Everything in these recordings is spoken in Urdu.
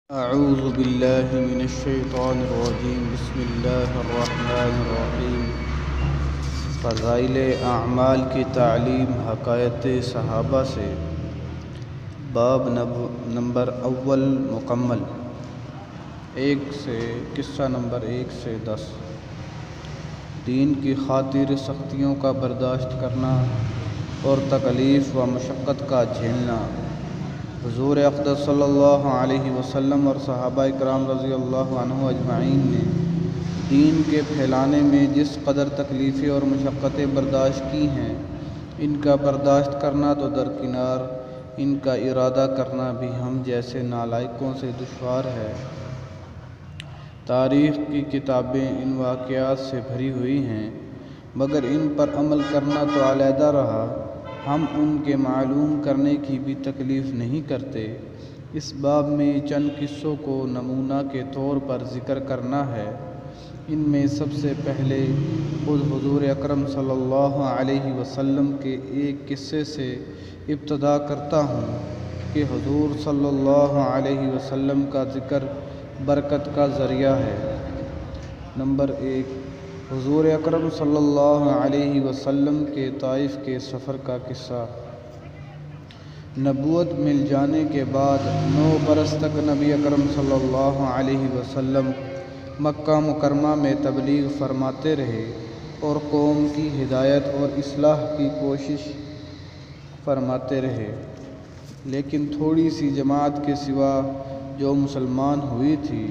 اعوذ باللہ من الشیطان الرجیم بسم اللہ الرحمن الرحیم۔ فضائل اعمال کی تعلیم حکایت صحابہ سے۔ باب نمبر اول مکمل۔ قصہ نمبر 1 سے 10۔ دین کی خاطر سختیوں کا برداشت کرنا اور تکلیف و مشقت کا جھیلنا۔ حضور اقدس صلی اللہ علیہ وسلم اور صحابہ اکرام رضی اللہ عنہ اجمعین نے دین کے پھیلانے میں جس قدر تکلیفیں اور مشقتیں برداشت کی ہیں، ان کا برداشت کرنا تو درکنار، ان کا ارادہ کرنا بھی ہم جیسے نالائقوں سے دشوار ہے۔ تاریخ کی کتابیں ان واقعات سے بھری ہوئی ہیں، مگر ان پر عمل کرنا تو علیحدہ رہا، ہم ان کے معلوم کرنے کی بھی تکلیف نہیں کرتے۔ اس باب میں چند قصوں کو نمونہ کے طور پر ذکر کرنا ہے۔ ان میں سب سے پہلے خود حضور اکرم صلی اللہ علیہ وسلم کے ایک قصے سے ابتدا کرتا ہوں کہ حضور صلی اللہ علیہ وسلم کا ذکر برکت کا ذریعہ ہے۔ نمبر 1، حضور اکرم صلی اللہ علیہ وسلم کے طائف کے سفر کا قصہ۔ نبوت مل جانے کے بعد 9 برس تک نبی اکرم صلی اللہ علیہ وسلم مکہ مکرمہ میں تبلیغ فرماتے رہے اور قوم کی ہدایت اور اصلاح کی کوشش فرماتے رہے، لیکن تھوڑی سی جماعت کے سوا جو مسلمان ہوئی تھی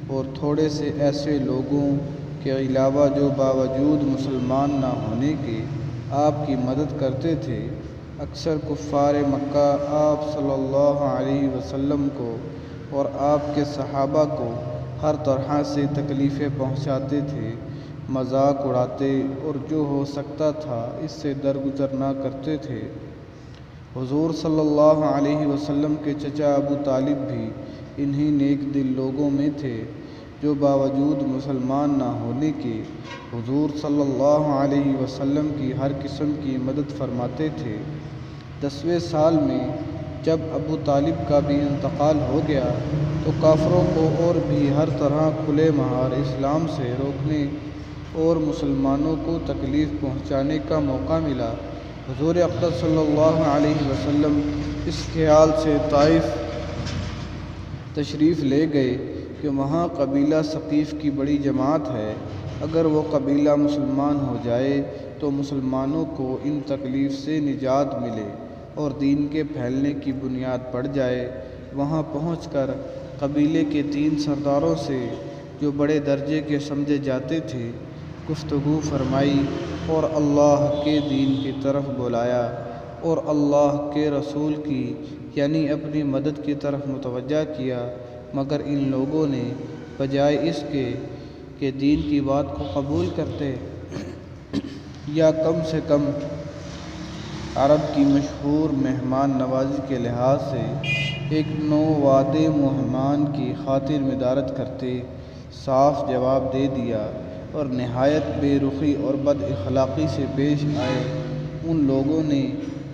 اور تھوڑے سے ایسے لوگوں کے علاوہ جو باوجود مسلمان نہ ہونے کے آپ کی مدد کرتے تھے، اکثر کفار مکہ آپ صلی اللہ علیہ وسلم کو اور آپ کے صحابہ کو ہر طرح سے تکلیفیں پہنچاتے تھے، مذاق اڑاتے اور جو ہو سکتا تھا اس سے درگزر نہ کرتے تھے۔ حضور صلی اللہ علیہ وسلم کے چچا ابو طالب بھی انہی نیک دل لوگوں میں تھے جو باوجود مسلمان نہ ہونے کے حضور صلی اللہ علیہ وسلم کی ہر قسم کی مدد فرماتے تھے۔ 10ویں سال میں جب ابو طالب کا بھی انتقال ہو گیا تو کافروں کو اور بھی ہر طرح کھلے مہار اسلام سے روکنے اور مسلمانوں کو تکلیف پہنچانے کا موقع ملا۔ حضور اقدس صلی اللہ علیہ وسلم اس خیال سے طائف تشریف لے گئے کہ وہاں قبیلہ ثقیف کی بڑی جماعت ہے، اگر وہ قبیلہ مسلمان ہو جائے تو مسلمانوں کو ان تکلیف سے نجات ملے اور دین کے پھیلنے کی بنیاد پڑ جائے۔ وہاں پہنچ کر قبیلے کے 3 سرداروں سے جو بڑے درجے کے سمجھے جاتے تھے گفتگو فرمائی اور اللہ کے دین کی طرف بلایا اور اللہ کے رسول کی یعنی اپنی مدد کی طرف متوجہ کیا، مگر ان لوگوں نے بجائے اس کے کہ دین کی بات کو قبول کرتے یا کم سے کم عرب کی مشہور مہمان نوازی کے لحاظ سے ایک نو وعدے مہمان کی خاطر مدارت کرتے، صاف جواب دے دیا اور نہایت بے رخی اور بد اخلاقی سے پیش آئے، ان لوگوں نے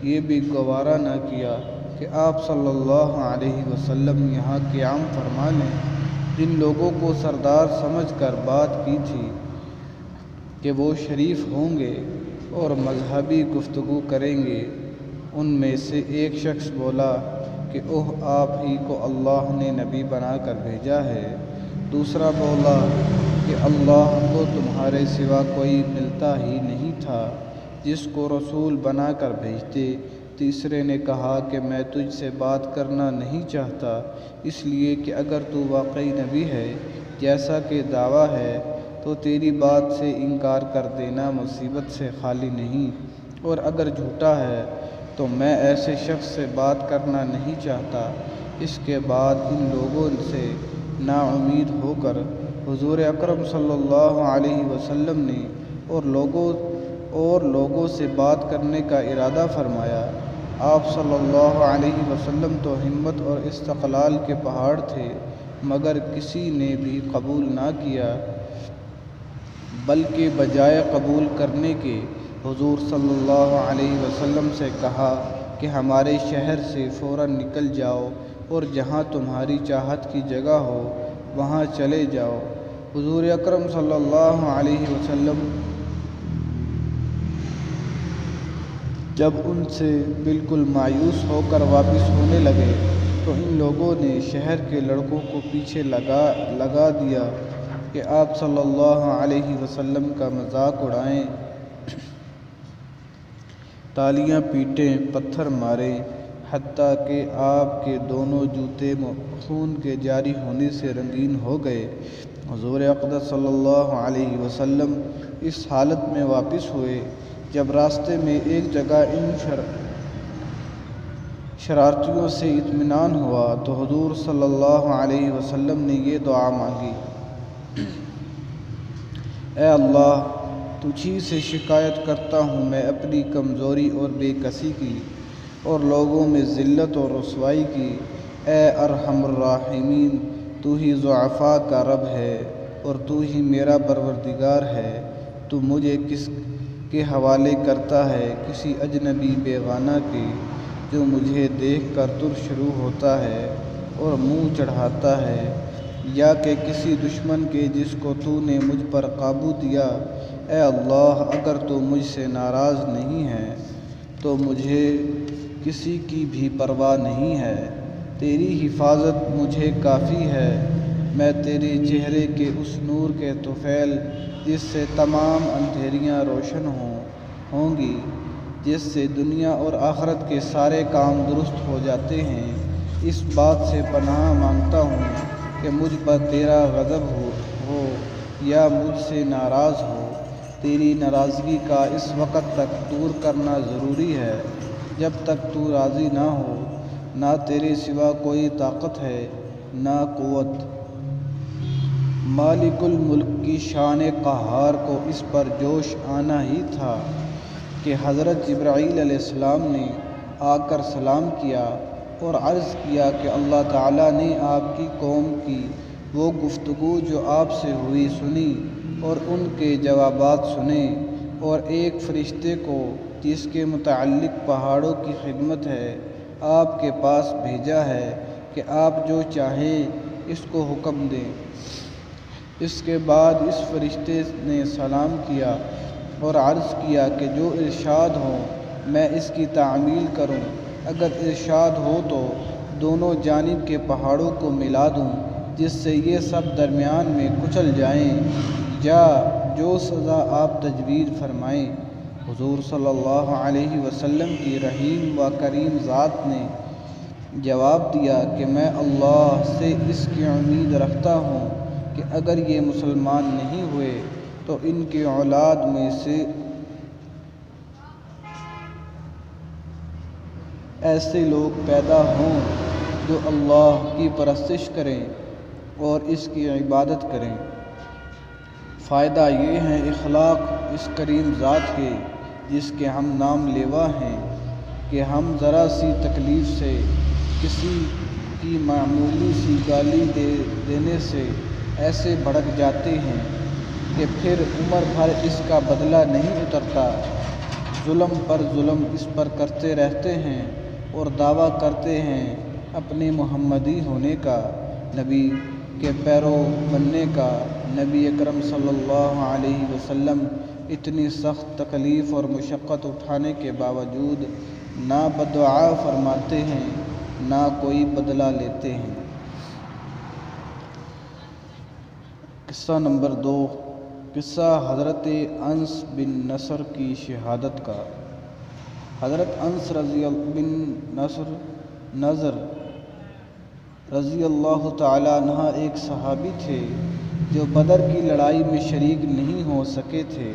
یہ بھی گوارا نہ کیا کہ آپ صلی اللہ علیہ وسلم یہاں قیام فرما لیں۔ جن لوگوں کو سردار سمجھ کر بات کی تھی کہ وہ شریف ہوں گے اور مذہبی گفتگو کریں گے، ان میں سے ایک شخص بولا کہ اوہ، آپ ہی کو اللہ نے نبی بنا کر بھیجا ہے۔ دوسرا بولا کہ اللہ کو تمہارے سوا کوئی ملتا ہی نہیں تھا جس کو رسول بنا کر بھیجتے۔ تیسرے نے کہا کہ میں تجھ سے بات کرنا نہیں چاہتا، اس لیے کہ اگر تو واقعی نبی ہے جیسا کہ دعویٰ ہے تو تیری بات سے انکار کر دینا مصیبت سے خالی نہیں، اور اگر جھوٹا ہے تو میں ایسے شخص سے بات کرنا نہیں چاہتا۔ اس کے بعد ان لوگوں سے نا امید ہو کر حضور اکرم صلی اللہ علیہ وسلم نے اور لوگوں سے بات کرنے کا ارادہ فرمایا۔ آپ صلی اللہ علیہ وسلم تو ہمت اور استقلال کے پہاڑ تھے، مگر کسی نے بھی قبول نہ کیا، بلکہ بجائے قبول کرنے کے حضور صلی اللہ علیہ وسلم سے کہا کہ ہمارے شہر سے فوراً نکل جاؤ، اور جہاں تمہاری چاہت کی جگہ ہو وہاں چلے جاؤ۔ حضور اکرم صلی اللہ علیہ وسلم جب ان سے بالکل مایوس ہو کر واپس ہونے لگے تو ان لوگوں نے شہر کے لڑکوں کو پیچھے لگا دیا کہ آپ صلی اللہ علیہ وسلم کا مذاق اڑائیں، تالیاں پیٹیں، پتھر ماریں، حتیٰ کہ آپ کے دونوں جوتے خون کے جاری ہونے سے رنگین ہو گئے۔ حضور اقدس صلی اللہ علیہ وسلم اس حالت میں واپس ہوئے جب راستے میں ایک جگہ ان شرارتیوں سے اطمینان ہوا تو حضور صلی اللہ علیہ وسلم نے یہ دعا مانگی: اے اللہ، تجھ ہی سے شکایت کرتا ہوں میں اپنی کمزوری اور بے کسی کی اور لوگوں میں ذلت اور رسوائی کی۔ اے ارحم الراحمین، تو ہی ضعفاء کا رب ہے اور تو ہی میرا پروردگار ہے۔ تو مجھے کس کے حوالے کرتا ہے؟ کسی اجنبی بیگانہ کے جو مجھے دیکھ کر شروع ہوتا ہے اور منہ چڑھاتا ہے، یا کہ کسی دشمن کے جس کو تو نے مجھ پر قابو دیا۔ اے اللہ، اگر تو مجھ سے ناراض نہیں ہے تو مجھے کسی کی بھی پرواہ نہیں ہے، تیری حفاظت مجھے کافی ہے۔ میں تیرے چہرے کے اس نور کے طفیل جس سے تمام اندھیریاں روشن ہوں گی، جس سے دنیا اور آخرت کے سارے کام درست ہو جاتے ہیں، اس بات سے پناہ مانگتا ہوں کہ مجھ پر تیرا غضب ہو یا مجھ سے ناراض ہو۔ تیری ناراضگی کا اس وقت تک دور کرنا ضروری ہے جب تک تو راضی نہ ہو۔ نہ تیرے سوا کوئی طاقت ہے نہ قوت۔ مالک الملک کی شان قہار کو اس پر جوش آنا ہی تھا کہ حضرت جبرائیل علیہ السلام نے آ کر سلام کیا اور عرض کیا کہ اللہ تعالیٰ نے آپ کی قوم کی وہ گفتگو جو آپ سے ہوئی سنی اور ان کے جوابات سنے، اور ایک فرشتے کو جس کے متعلق پہاڑوں کی خدمت ہے آپ کے پاس بھیجا ہے کہ آپ جو چاہیں اس کو حکم دیں۔ اس کے بعد اس فرشتے نے سلام کیا اور عرض کیا کہ جو ارشاد ہو میں اس کی تعمیل کروں۔ اگر ارشاد ہو تو دونوں جانب کے پہاڑوں کو ملا دوں جس سے یہ سب درمیان میں کچل جائیں، یا جو سزا آپ تجویز فرمائیں۔ حضور صلی اللہ علیہ وسلم کی رحیم و کریم ذات نے جواب دیا کہ میں اللہ سے اس کی امید رکھتا ہوں کہ اگر یہ مسلمان نہیں ہوئے تو ان کی اولاد میں سے ایسے لوگ پیدا ہوں جو اللہ کی پرستش کریں اور اس کی عبادت کریں۔ فائدہ یہ ہے اخلاق اس کریم ذات کے جس کے ہم نام لیوا ہیں کہ ہم ذرا سی تکلیف سے، کسی کی معمولی سی گالی دینے سے ایسے بھڑک جاتے ہیں کہ پھر عمر بھر اس کا بدلہ نہیں اترتا۔ ظلم پر ظلم اس پر کرتے رہتے ہیں اور دعویٰ کرتے ہیں اپنے محمدی ہونے کا، نبی کے پیرو بننے کا۔ نبی اکرم صلی اللہ علیہ وسلم اتنی سخت تکلیف اور مشقت اٹھانے کے باوجود نہ بددعا فرماتے ہیں نہ کوئی بدلہ لیتے ہیں۔ قصہ نمبر 2، قصہ حضرت انس بن نصر کی شہادت کا۔ حضرت انس بن نصر رضی اللہ تعالیٰ عنہ ایک صحابی تھے جو بدر کی لڑائی میں شریک نہیں ہو سکے تھے۔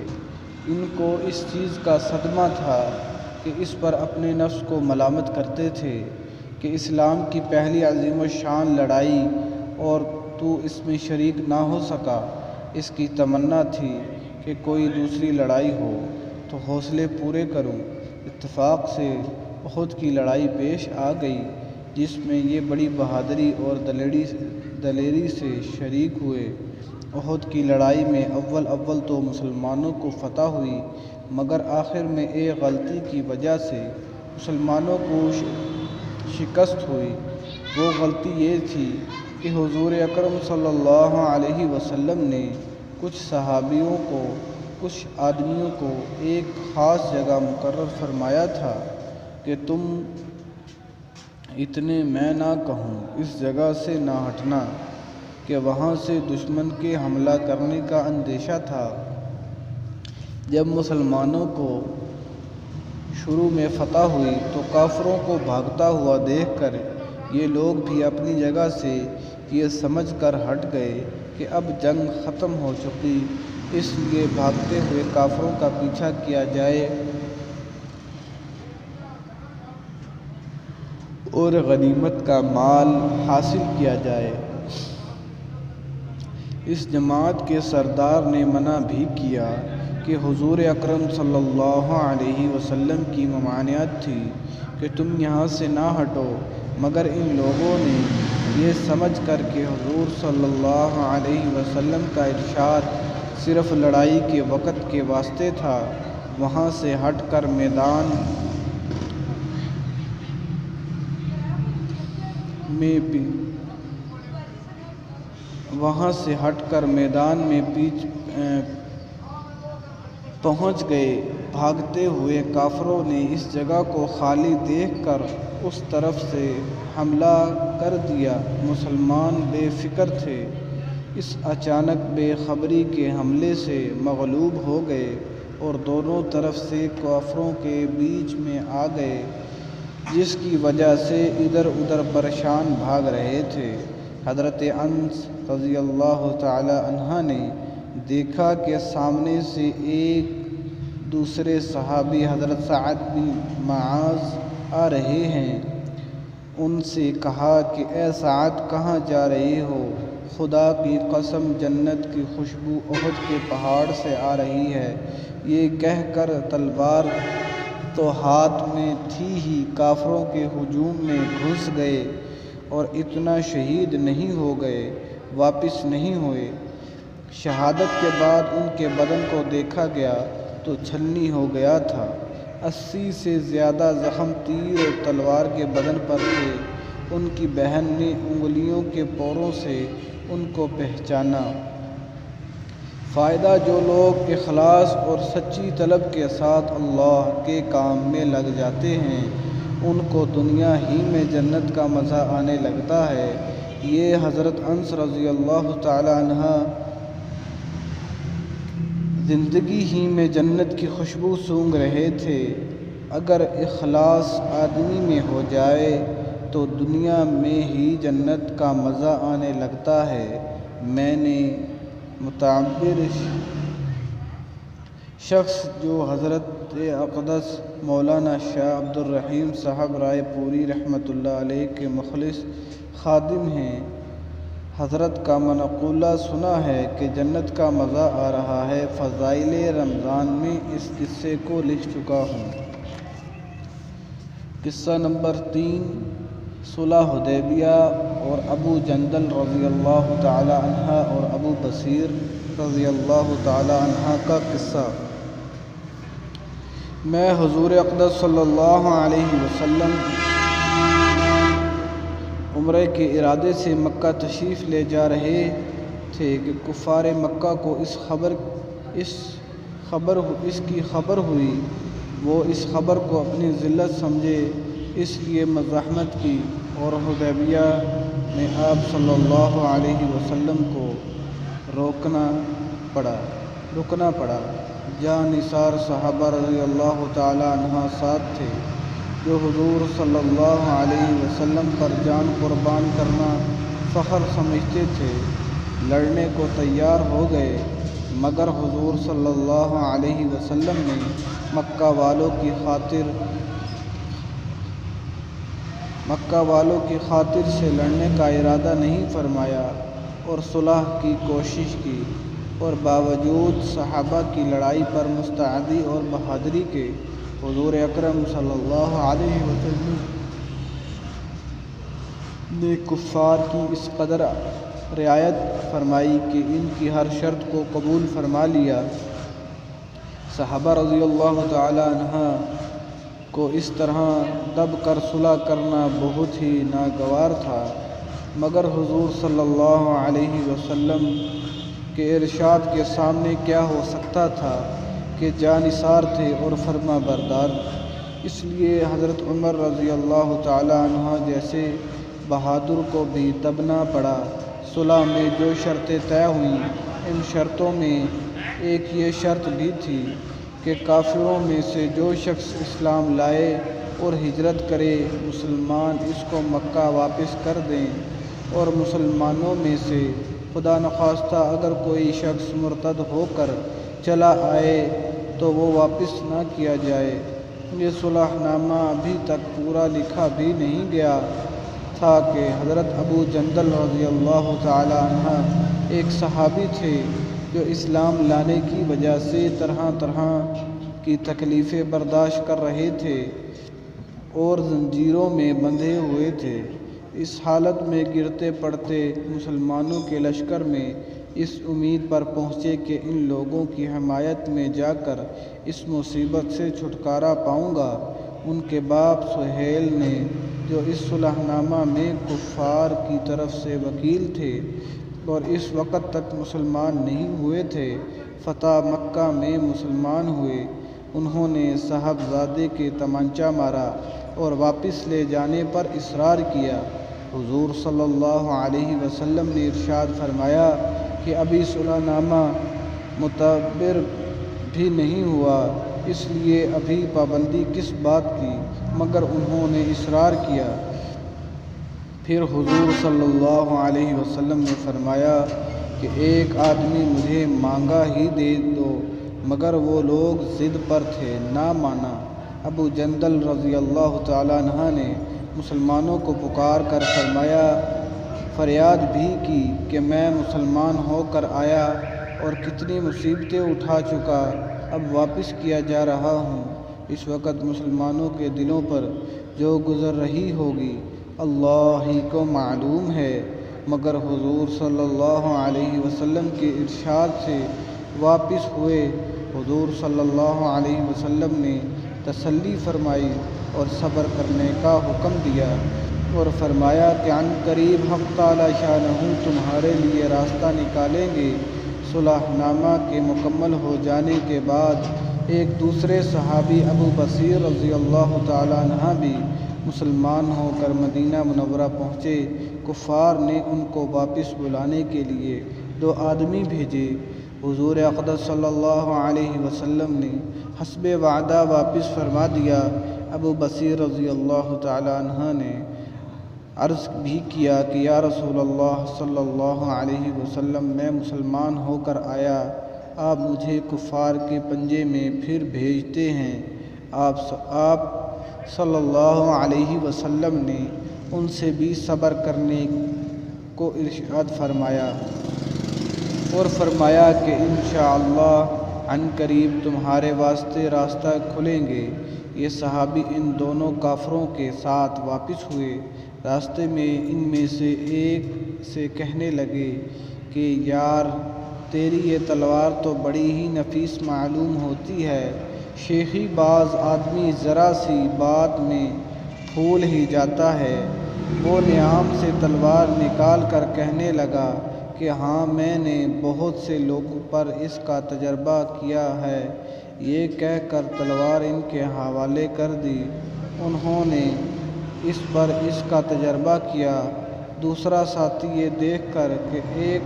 ان کو اس چیز کا صدمہ تھا کہ اس پر اپنے نفس کو ملامت کرتے تھے کہ اسلام کی پہلی عظیم الشان لڑائی اور تو اس میں شریک نہ ہو سکا۔ اس کی تمنا تھی کہ کوئی دوسری لڑائی ہو تو حوصلے پورے کروں۔ اتفاق سے احد کی لڑائی پیش آ گئی جس میں یہ بڑی بہادری اور دلیری سے شریک ہوئے۔ احد کی لڑائی میں اول تو مسلمانوں کو فتح ہوئی، مگر آخر میں ایک غلطی کی وجہ سے مسلمانوں کو شکست ہوئی وہ غلطی یہ تھی کہ حضور اکرم صلی اللہ علیہ وسلم نے کچھ صحابیوں کو، کچھ آدمیوں کو ایک خاص جگہ مقرر فرمایا تھا کہ تم اتنے میں نہ کہوں اس جگہ سے نہ ہٹنا، کہ وہاں سے دشمن کے حملہ کرنے کا اندیشہ تھا۔ جب مسلمانوں کو شروع میں فتح ہوئی تو کافروں کو بھاگتا ہوا دیکھ کر یہ لوگ بھی اپنی جگہ سے یہ سمجھ کر ہٹ گئے کہ اب جنگ ختم ہو چکی، اس لیے بھاگتے ہوئے کافروں کا پیچھا کیا جائے اور غنیمت کا مال حاصل کیا جائے۔ اس جماعت کے سردار نے منع بھی کیا کہ حضور اکرم صلی اللہ علیہ وسلم کی ممانعت تھی کہ تم یہاں سے نہ ہٹو، مگر ان لوگوں نے یہ سمجھ کر کہ حضور صلی اللہ علیہ وسلم کا ارشاد صرف لڑائی کے وقت کے واسطے تھا، وہاں سے ہٹ کر میدان میں پہنچ گئے۔ بھاگتے ہوئے کافروں نے اس جگہ کو خالی دیکھ کر اس طرف سے حملہ کر دیا۔ مسلمان بے فکر تھے، اس اچانک بے خبری کے حملے سے مغلوب ہو گئے اور دونوں طرف سے کافروں کے بیچ میں آ گئے، جس کی وجہ سے ادھر ادھر پریشان بھاگ رہے تھے۔ حضرت انس رضی اللہ تعالی عنہ نے دیکھا کہ سامنے سے ایک دوسرے صحابی حضرت سعد بن معاذ آ رہے ہیں۔ ان سے کہا کہ اے سعد کہاں جا رہے ہو؟ خدا کی قسم جنت کی خوشبو احد کے پہاڑ سے آ رہی ہے۔ یہ کہہ کر تلوار تو ہاتھ میں تھی ہی کافروں کے ہجوم میں گھس گئے اور اتنا شہید نہیں ہو گئے، واپس نہیں ہوئے۔ شہادت کے بعد ان کے بدن کو دیکھا گیا تو چھلنی ہو گیا تھا۔ 80 سے زیادہ زخم تیر اور تلوار کے بدن پر تھے۔ ان کی بہن نے انگلیوں کے پوروں سے ان کو پہچانا۔ فائدہ: جو لوگ اخلاص اور سچی طلب کے ساتھ اللہ کے کام میں لگ جاتے ہیں ان کو دنیا ہی میں جنت کا مزہ آنے لگتا ہے۔ یہ حضرت انس رضی اللہ تعالی عنہ زندگی ہی میں جنت کی خوشبو سونگھ رہے تھے۔ اگر اخلاص آدمی میں ہو جائے تو دنیا میں ہی جنت کا مزہ آنے لگتا ہے۔ میں نے معتبر شخص جو حضرت اقدس مولانا شاہ عبد الرحیم صاحب رائے پوری رحمۃ اللہ علیہ کے مخلص خادم ہیں، حضرت کا منقولہ سنا ہے کہ جنت کا مزہ آ رہا ہے۔ فضائل رمضان میں اس قصے کو لکھ چکا ہوں۔ قصہ نمبر 3، صلح حدیبیہ اور ابو جندل رضی اللہ تعالی عنہ اور ابو بصیر رضی اللہ تعالی عنہ کا قصہ۔ میں حضور اقدس صلی اللہ علیہ وسلم عمرے کے ارادے سے مکہ تشریف لے جا رہے تھے کہ کفار مکہ کو اس کی خبر ہوئی۔ وہ اس خبر کو اپنی ذلت سمجھے، اس لیے مزاحمت کی اور حدیبیہ میں آپ صلی اللہ علیہ وسلم کو رکنا پڑا۔ جاں نثار صحابہ رضی اللہ تعالی عنہ ساتھ تھے، جو حضور صلی اللہ علیہ وسلم پر جان قربان کرنا فخر سمجھتے تھے، لڑنے کو تیار ہو گئے، مگر حضور صلی اللہ علیہ وسلم نے مکہ والوں کی خاطر سے لڑنے کا ارادہ نہیں فرمایا اور صلح کی کوشش کی، اور باوجود صحابہ کی لڑائی پر مستعدی اور بہادری کے حضور اکرم صلی اللہ علیہ وسلم نے کفار کی اس قدر رعایت فرمائی کہ ان کی ہر شرط کو قبول فرما لیا۔ صحابہ رضی اللہ تعالی عنہ کو اس طرح دب کر صلح کرنا بہت ہی ناگوار تھا، مگر حضور صلی اللہ علیہ وسلم کے ارشاد کے سامنے کیا ہو سکتا تھا کہ جانثار تھے اور فرما بردار۔ اس لیے حضرت عمر رضی اللہ تعالی عنہ جیسے بہادر کو بھی دبنا پڑا۔ صلح میں جو شرطیں طے ہوئیں، ان شرطوں میں ایک یہ شرط بھی تھی کہ کافروں میں سے جو شخص اسلام لائے اور ہجرت کرے، مسلمان اس کو مکہ واپس کر دیں، اور مسلمانوں میں سے خدا نخواستہ اگر کوئی شخص مرتد ہو کر چلا آئے تو وہ واپس نہ کیا جائے۔ یہ صلح نامہ ابھی تک پورا لکھا بھی نہیں گیا تھا کہ حضرت ابو جندل رضی اللہ تعالی عنہ ایک صحابی تھے جو اسلام لانے کی وجہ سے طرح طرح کی تکلیفیں برداشت کر رہے تھے اور زنجیروں میں بندھے ہوئے تھے۔ اس حالت میں گرتے پڑتے مسلمانوں کے لشکر میں اس امید پر پہنچے کہ ان لوگوں کی حمایت میں جا کر اس مصیبت سے چھٹکارا پاؤں گا۔ ان کے باپ سہیل نے، جو اس صلح نامہ میں کفار کی طرف سے وکیل تھے اور اس وقت تک مسلمان نہیں ہوئے تھے، فتح مکہ میں مسلمان ہوئے۔ انہوں نے صاحبزادے کے تمانچہ مارا اور واپس لے جانے پر اصرار کیا۔ حضور صلی اللہ علیہ وسلم نے ارشاد فرمایا کہ ابھی صلح نامہ معتبر بھی نہیں ہوا، اس لیے ابھی پابندی کس بات کی، مگر انہوں نے اصرار کیا۔ پھر حضور صلی اللہ علیہ وسلم نے فرمایا کہ ایک آدمی مجھے مانگا ہی دے دو، مگر وہ لوگ ضد پر تھے، نہ مانا۔ ابو جندل رضی اللہ تعالیٰ عنہ نے مسلمانوں کو پکار کر فرمایا، فریاد بھی کی کہ میں مسلمان ہو کر آیا اور کتنی مصیبتیں اٹھا چکا، اب واپس کیا جا رہا ہوں۔ اس وقت مسلمانوں کے دلوں پر جو گزر رہی ہوگی اللہ ہی کو معلوم ہے، مگر حضور صلی اللہ علیہ وسلم کے ارشاد سے واپس ہوئے۔ حضور صلی اللہ علیہ وسلم نے تسلی فرمائی اور صبر کرنے کا حکم دیا اور فرمایا کہ عن قریب حق تعالی شانہ تمہارے لیے راستہ نکالیں گے۔ صلح نامہ کے مکمل ہو جانے کے بعد ایک دوسرے صحابی ابو بصیر رضی اللہ تعالی عنہ بھی مسلمان ہو کر مدینہ منورہ پہنچے۔ کفار نے ان کو واپس بلانے کے لیے 2 آدمی بھیجے۔ حضور اقدس صلی اللہ علیہ وسلم نے حسب وعدہ واپس فرما دیا۔ ابو بصیر رضی اللہ تعالی عنہ نے عرض بھی کیا کہ یا رسول اللہ صلی اللہ علیہ وسلم، میں مسلمان ہو کر آیا، آپ مجھے کفار کے پنجے میں پھر بھیجتے ہیں۔ آپ صلی اللہ علیہ وسلم نے ان سے بھی صبر کرنے کو ارشاد فرمایا اور فرمایا کہ انشاءاللہ عن قریب تمہارے واسطے راستہ کھلیں گے۔ یہ صحابی ان دونوں کافروں کے ساتھ واپس ہوئے۔ راستے میں ان میں سے ایک سے کہنے لگے کہ یار، تیری یہ تلوار تو بڑی ہی نفیس معلوم ہوتی ہے۔ شیخی باز آدمی ذرا سی بات میں پھول ہی جاتا ہے۔ وہ نیام سے تلوار نکال کر کہنے لگا کہ ہاں، میں نے بہت سے لوگوں پر اس کا تجربہ کیا ہے۔ یہ کہہ کر تلوار ان کے حوالے کر دی۔ انہوں نے اس پر اس کا تجربہ کیا۔ دوسرا ساتھی یہ دیکھ کر کہ ایک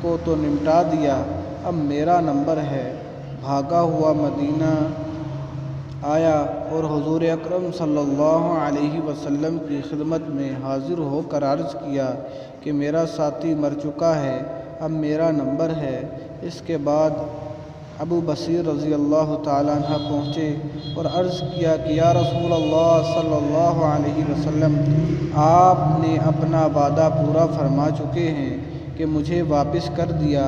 کو تو نمٹا دیا، اب میرا نمبر ہے، بھاگا ہوا مدینہ آیا اور حضور اکرم صلی اللہ علیہ وسلم کی خدمت میں حاضر ہو کر عرض کیا کہ میرا ساتھی مر چکا ہے، اب میرا نمبر ہے۔ اس کے بعد ابو بصیر رضی اللہ تعالیٰ عنہ پہنچے اور عرض کیا کہ یا رسول اللہ صلی اللہ علیہ وسلم، آپ نے اپنا وعدہ پورا فرما چکے ہیں کہ مجھے واپس کر دیا،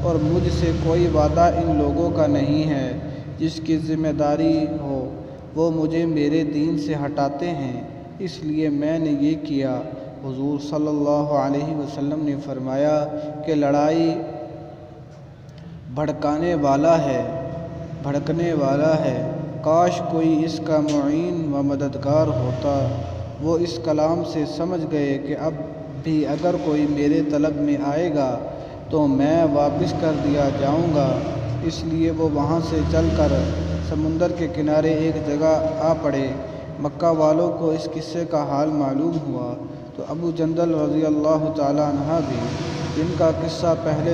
اور مجھ سے کوئی وعدہ ان لوگوں کا نہیں ہے۔ جس کی ذمہ داری ہو وہ مجھے میرے دین سے ہٹاتے ہیں، اس لیے میں نے یہ کیا۔ حضور صلی اللہ علیہ وسلم نے فرمایا کہ لڑائی بھڑکنے والا ہے، کاش کوئی اس کا معین و مددگار ہوتا۔ وہ اس کلام سے سمجھ گئے کہ اب بھی اگر کوئی میرے طلب میں آئے گا تو میں واپس کر دیا جاؤں گا، اس لیے وہ وہاں سے چل کر سمندر کے کنارے ایک جگہ آ پڑے۔ مکہ والوں کو اس قصے کا حال معلوم ہوا تو ابو جندل رضی اللہ تعالیٰ عنہ بھی، جن کا قصہ پہلے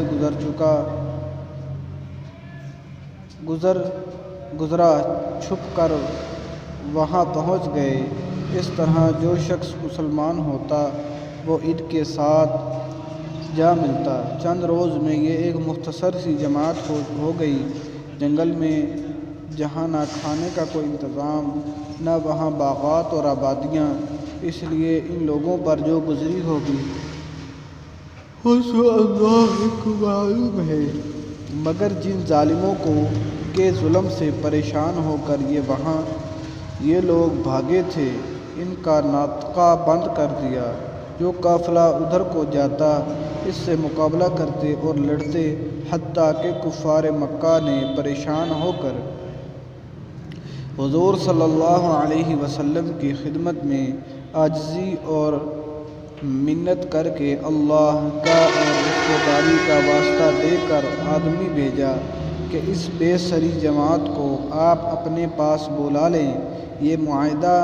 گزرا، چھپ کر وہاں پہنچ گئے۔ اس طرح جو شخص مسلمان ہوتا وہ عید کے ساتھ جا ملتا۔ چند روز میں یہ ایک مختصر سی جماعت ہو گئی۔ جنگل میں جہاں نہ کھانے کا کوئی انتظام، نہ وہاں باغات اور آبادیاں، اس لیے ان لوگوں پر جو گزری ہوگی اس اللہ کو معلوم ہے، مگر جن ظالموں کے ظلم سے پریشان ہو کر یہ لوگ بھاگے تھے، ان کا ناطقہ بند کر دیا۔ جو قافلہ ادھر کو جاتا اس سے مقابلہ کرتے اور لڑتے، حتیٰ کہ کفار مکہ نے پریشان ہو کر حضور صلی اللہ علیہ وسلم کی خدمت میں عاجزی اور منت کر کے اللہ کا اور رشتہ داری کا واسطہ دے کر آدمی بھیجا کہ اس بے سری جماعت کو آپ اپنے پاس بلا لیں، یہ معاہدہ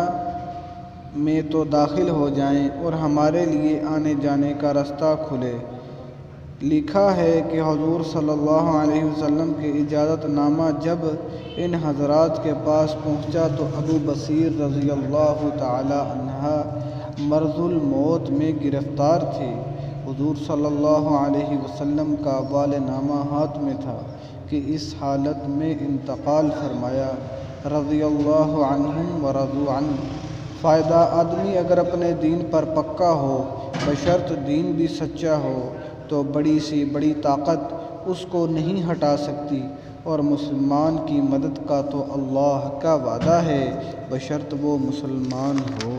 میں تو داخل ہو جائیں اور ہمارے لیے آنے جانے کا رستہ کھلے۔ لکھا ہے کہ حضور صلی اللہ علیہ وسلم کے اجازت نامہ جب ان حضرات کے پاس پہنچا تو ابو بصیر رضی اللہ تعالی عنہ مرض الموت میں گرفتار تھے۔ حضور صلی اللہ علیہ وسلم کا حوالہ نامہ ہاتھ میں تھا کہ اس حالت میں انتقال فرمایا۔ رضی اللہ عنہم ورضوا عنہ۔ فائدہ: آدمی اگر اپنے دین پر پکا ہو، بشرط دین بھی سچا ہو، تو بڑی سی بڑی طاقت اس کو نہیں ہٹا سکتی، اور مسلمان کی مدد کا تو اللہ کا وعدہ ہے بشرط وہ مسلمان ہو۔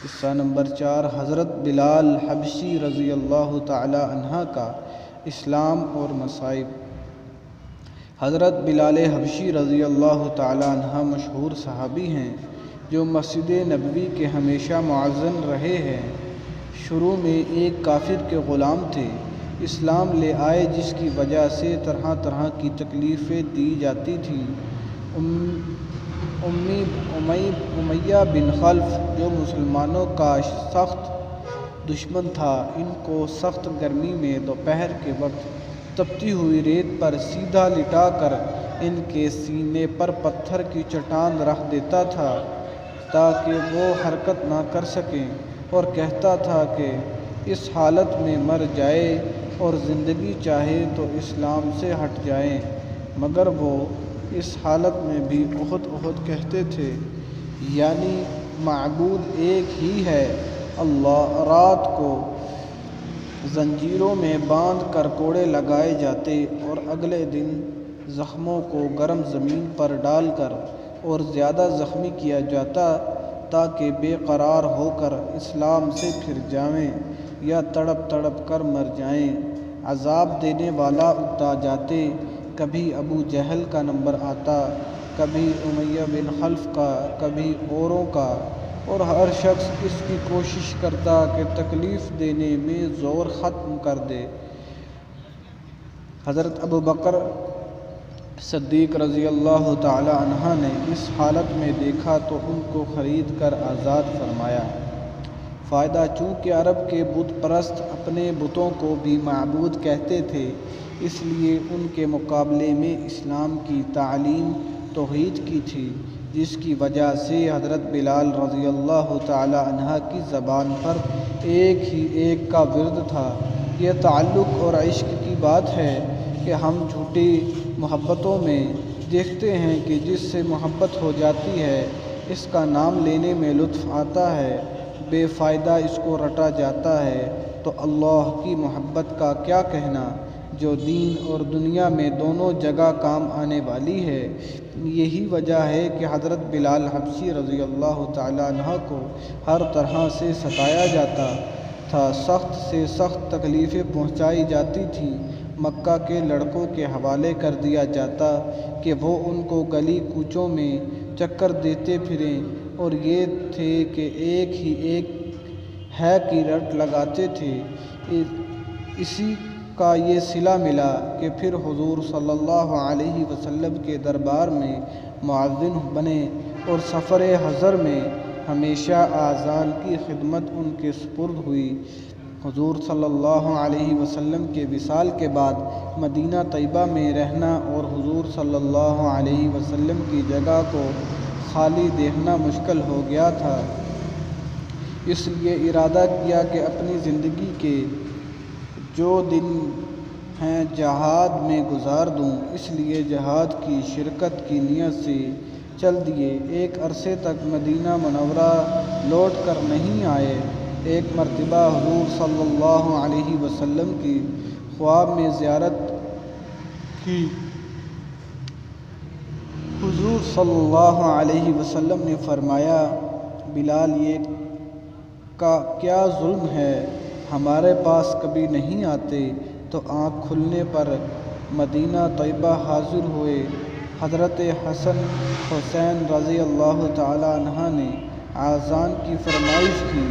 قصہ نمبر 4 حضرت بلال حبشی رضی اللہ تعالی عنہ کا اسلام اور مصائب۔ حضرت بلال حبشی رضی اللہ تعالی عنہ مشہور صحابی ہیں جو مسجد نبوی کے ہمیشہ معزز رہے ہیں۔ شروع میں ایک کافر کے غلام تھے، اسلام لے آئے جس کی وجہ سے طرح طرح کی تکلیفیں دی جاتی تھیں۔ امیہ بن خلف جو مسلمانوں کا سخت دشمن تھا، ان کو سخت گرمی میں دوپہر کے وقت تپتی ہوئی ریت پر سیدھا لٹا کر ان کے سینے پر پتھر کی چٹان رکھ دیتا تھا تاکہ وہ حرکت نہ کر سکیں، اور کہتا تھا کہ اس حالت میں مر جائے اور زندگی چاہے تو اسلام سے ہٹ جائیں، مگر وہ اس حالت میں بھی احد احد کہتے تھے، یعنی معبود ایک ہی ہے اللہ۔ رات کو زنجیروں میں باندھ کر کوڑے لگائے جاتے اور اگلے دن زخموں کو گرم زمین پر ڈال کر اور زیادہ زخمی کیا جاتا تاکہ بے قرار ہو کر اسلام سے پھر جائیں یا تڑپ تڑپ کر مر جائیں۔ عذاب دینے والا اکتا جاتے، کبھی ابو جہل کا نمبر آتا، کبھی امیہ بن خلف کا، کبھی اوروں کا، اور ہر شخص اس کی کوشش کرتا کہ تکلیف دینے میں زور ختم کر دے۔ حضرت ابو بکر صدیق رضی اللہ تعالی عنہ نے اس حالت میں دیکھا تو ان کو خرید کر آزاد فرمایا۔ فائدہ: چونکہ عرب کے بت پرست اپنے بتوں کو بھی معبود کہتے تھے، اس لیے ان کے مقابلے میں اسلام کی تعلیم توحید کی تھی، جس کی وجہ سے حضرت بلال رضی اللہ تعالی عنہ کی زبان پر ایک ہی ایک کا ورد تھا۔ یہ تعلق اور عشق کی بات ہے کہ ہم جھوٹی محبتوں میں دیکھتے ہیں کہ جس سے محبت ہو جاتی ہے اس کا نام لینے میں لطف آتا ہے، بے فائدہ اس کو رٹا جاتا ہے، تو اللہ کی محبت کا کیا کہنا جو دین اور دنیا میں دونوں جگہ کام آنے والی ہے۔ یہی وجہ ہے کہ حضرت بلال حبشی رضی اللہ تعالی عنہ کو ہر طرح سے ستایا جاتا تھا، سخت سے سخت تکلیفیں پہنچائی جاتی تھیں۔ مکہ کے لڑکوں کے حوالے کر دیا جاتا کہ وہ ان کو گلی کوچوں میں چکر دیتے پھریں، اور یہ تھے کہ ایک ہی ایک ہے کی رٹ لگاتے تھے۔ اسی کا یہ صلہ ملا کہ پھر حضور صلی اللہ علیہ وسلم کے دربار میں مؤذن بنے، اور سفر حضر میں ہمیشہ اذان کی خدمت ان کے سپرد ہوئی۔ حضور صلی اللہ علیہ وسلم کے وصال کے بعد مدینہ طیبہ میں رہنا اور حضور صلی اللہ علیہ وسلم کی جگہ کو خالی دیکھنا مشکل ہو گیا تھا۔ اس لیے ارادہ کیا کہ اپنی زندگی کے جو دن ہیں جہاد میں گزار دوں، اس لیے جہاد کی شرکت کی نیت سے چل دیے۔ ایک عرصے تک مدینہ منورہ لوٹ کر نہیں آئے۔ ایک مرتبہ حضور صلی اللہ علیہ وسلم کی خواب میں زیارت کی۔ حضور صلی اللہ علیہ وسلم نے فرمایا، بلال، یہ کیا ظلم ہے؟ ہمارے پاس کبھی نہیں آتے۔ تو آنکھ کھلنے پر مدینہ طیبہ حاضر ہوئے۔ حضرت حسن حسین رضی اللہ تعالی عنہ نے اذان کی فرمائش کی۔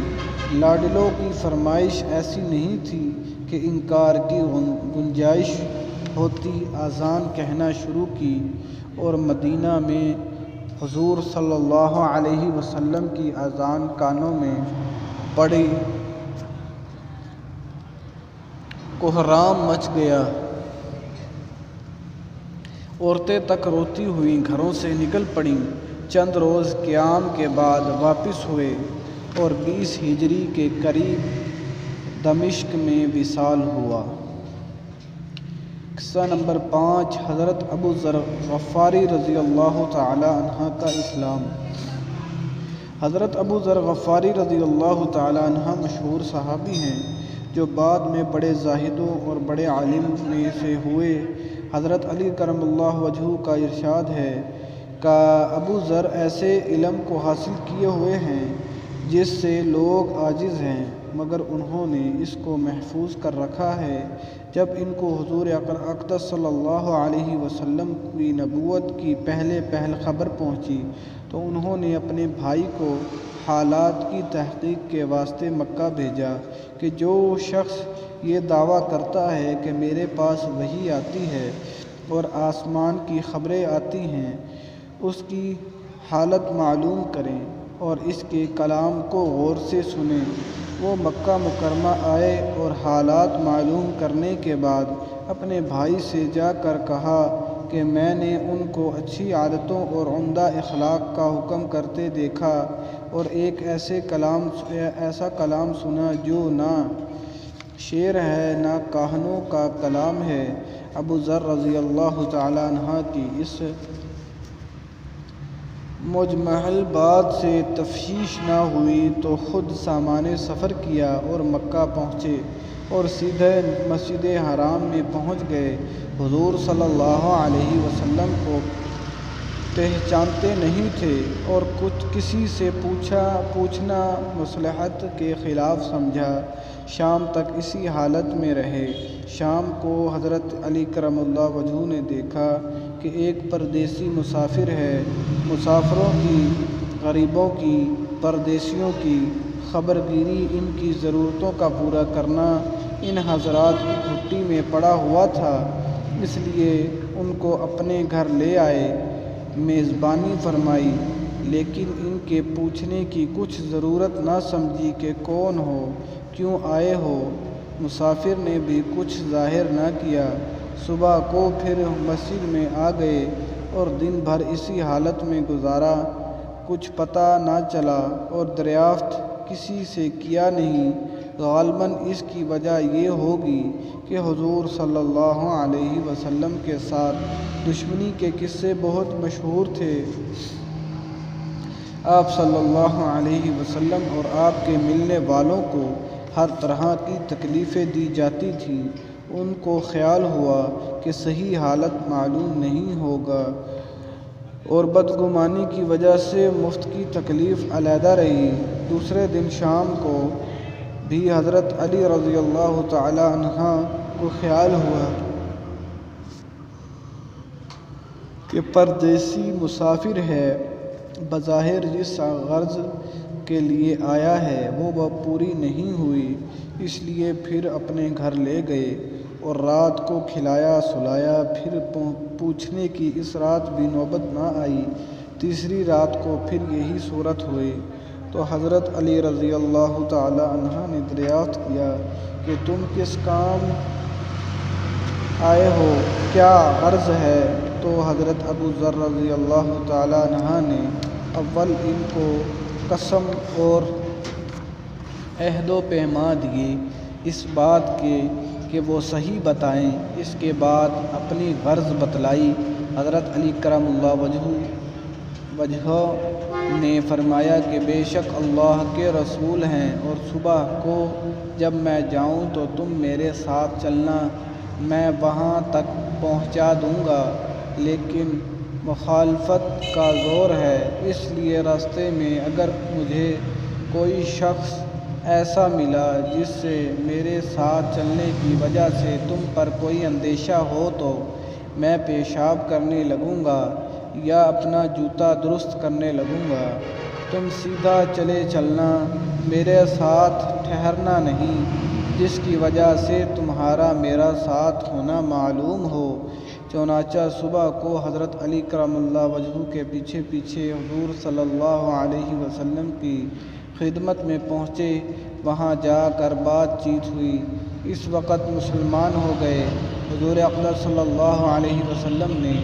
لاڈلوں کی فرمائش ایسی نہیں تھی کہ انکار کی گنجائش ہوتی۔ اذان کہنا شروع کی اور مدینہ میں حضور صلی اللہ علیہ وسلم کی اذان کانوں میں پڑی۔ کوہرام مچ گیا۔ عورتیں تک روتی ہوئی گھروں سے نکل پڑیں۔ چند روز قیام کے بعد واپس ہوئے اور 20 ہجری کے قریب دمشق میں وصال ہوا۔ قصہ نمبر 5، حضرت ابو ذر غفاری رضی اللہ تعالی عنہ کا اسلام۔ حضرت ابو ذر غفاری رضی اللہ تعالی عنہ مشہور صحابی ہیں جو بعد میں بڑے زاہدوں اور بڑے عالم میں سے ہوئے۔ حضرت علی کرم اللہ وجہہ کا ارشاد ہے کہ ابو ذر ایسے علم کو حاصل کیے ہوئے ہیں جس سے لوگ عاجز ہیں، مگر انہوں نے اس کو محفوظ کر رکھا ہے۔ جب ان کو حضور اقدس صلی اللہ علیہ وسلم کی نبوت کی پہل خبر پہنچی تو انہوں نے اپنے بھائی کو حالات کی تحقیق کے واسطے مکہ بھیجا کہ جو شخص یہ دعویٰ کرتا ہے کہ میرے پاس وحی آتی ہے اور آسمان کی خبریں آتی ہیں، اس کی حالت معلوم کریں اور اس کے کلام کو غور سے سنیں۔ وہ مکہ مکرمہ آئے اور حالات معلوم کرنے کے بعد اپنے بھائی سے جا کر کہا کہ میں نے ان کو اچھی عادتوں اور عمدہ اخلاق کا حکم کرتے دیکھا اور ایک ایسا کلام سنا جو نہ شعر ہے نہ کاہنوں کا کلام ہے۔ ابو ذر رضی اللہ تعالی عنہ کی اس مجمل بات سے تفشیش نہ ہوئی تو خود سامان سفر کیا اور مکہ پہنچے اور سیدھے مسجد حرام میں پہنچ گئے۔ حضور صلی اللہ علیہ وسلم کو پہچانتے نہیں تھے اور کسی سے پوچھنا مصلحت کے خلاف سمجھا۔ شام تک اسی حالت میں رہے۔ شام کو حضرت علی کرم اللہ وجہہ نے دیکھا کہ ایک پردیسی مسافر ہے۔ مسافروں کی، غریبوں کی، پردیسیوں کی خبرگیری، ان کی ضرورتوں کا پورا کرنا ان حضرات کی گھٹی میں پڑا ہوا تھا، اس لیے ان کو اپنے گھر لے آئے، میزبانی فرمائی، لیکن ان کے پوچھنے کی کچھ ضرورت نہ سمجھی کہ کون ہو، کیوں آئے ہو۔ مسافر نے بھی کچھ ظاہر نہ کیا۔ صبح کو پھر مسجد میں آ گئے اور دن بھر اسی حالت میں گزارا۔ کچھ پتہ نہ چلا اور دریافت کسی سے کیا نہیں۔ غالباً اس کی وجہ یہ ہوگی کہ حضور صلی اللہ علیہ وسلم کے ساتھ دشمنی کے قصے بہت مشہور تھے۔ آپ صلی اللہ علیہ وسلم اور آپ کے ملنے والوں کو ہر طرح کی تکلیفیں دی جاتی تھیں۔ ان کو خیال ہوا کہ صحیح حالت معلوم نہیں ہوگا اور بدگمانی کی وجہ سے مفت کی تکلیف علیحدہ رہی۔ دوسرے دن شام کو بھی حضرت علی رضی اللہ تعالی عنہ کو خیال ہوا کہ پردیسی مسافر ہے، بظاہر جس غرض کے لیے آیا ہے وہ پوری نہیں ہوئی، اس لیے پھر اپنے گھر لے گئے اور رات کو کھلایا سلایا۔ پھر پوچھنے کی اس رات بھی نوبت نہ آئی۔ تیسری رات کو پھر یہی صورت ہوئی تو حضرت علی رضی اللہ تعالی عنہ نے دریافت کیا کہ تم کس کام آئے ہو، کیا غرض ہے؟ تو حضرت ابو ذر رضی اللہ تعالی عنہ نے اول ان کو قسم اور عہد و پیمان دیے اس بات کے کہ وہ صحیح بتائیں۔ اس کے بعد اپنی غرض بتلائی۔ حضرت علی کرم اللہ وجہہ نے فرمایا کہ بے شک اللہ کے رسول ہیں اور صبح کو جب میں جاؤں تو تم میرے ساتھ چلنا، میں وہاں تک پہنچا دوں گا، لیکن مخالفت کا زور ہے، اس لیے راستے میں اگر مجھے کوئی شخص ایسا ملا جس سے میرے ساتھ چلنے کی وجہ سے تم پر کوئی اندیشہ ہو تو میں پیشاب کرنے لگوں گا یا اپنا جوتا درست کرنے لگوں گا، تم سیدھا چلے چلنا، میرے ساتھ ٹھہرنا نہیں، جس کی وجہ سے تمہارا میرا ساتھ ہونا معلوم ہو۔ چنانچہ صبح کو حضرت علی کرم اللہ وجہہ کے پیچھے پیچھے حضور صلی اللہ علیہ وسلم کی خدمت میں پہنچے۔ وہاں جا کر بات چیت ہوئی، اس وقت مسلمان ہو گئے۔ حضور اقدس صلی اللہ علیہ وسلم نے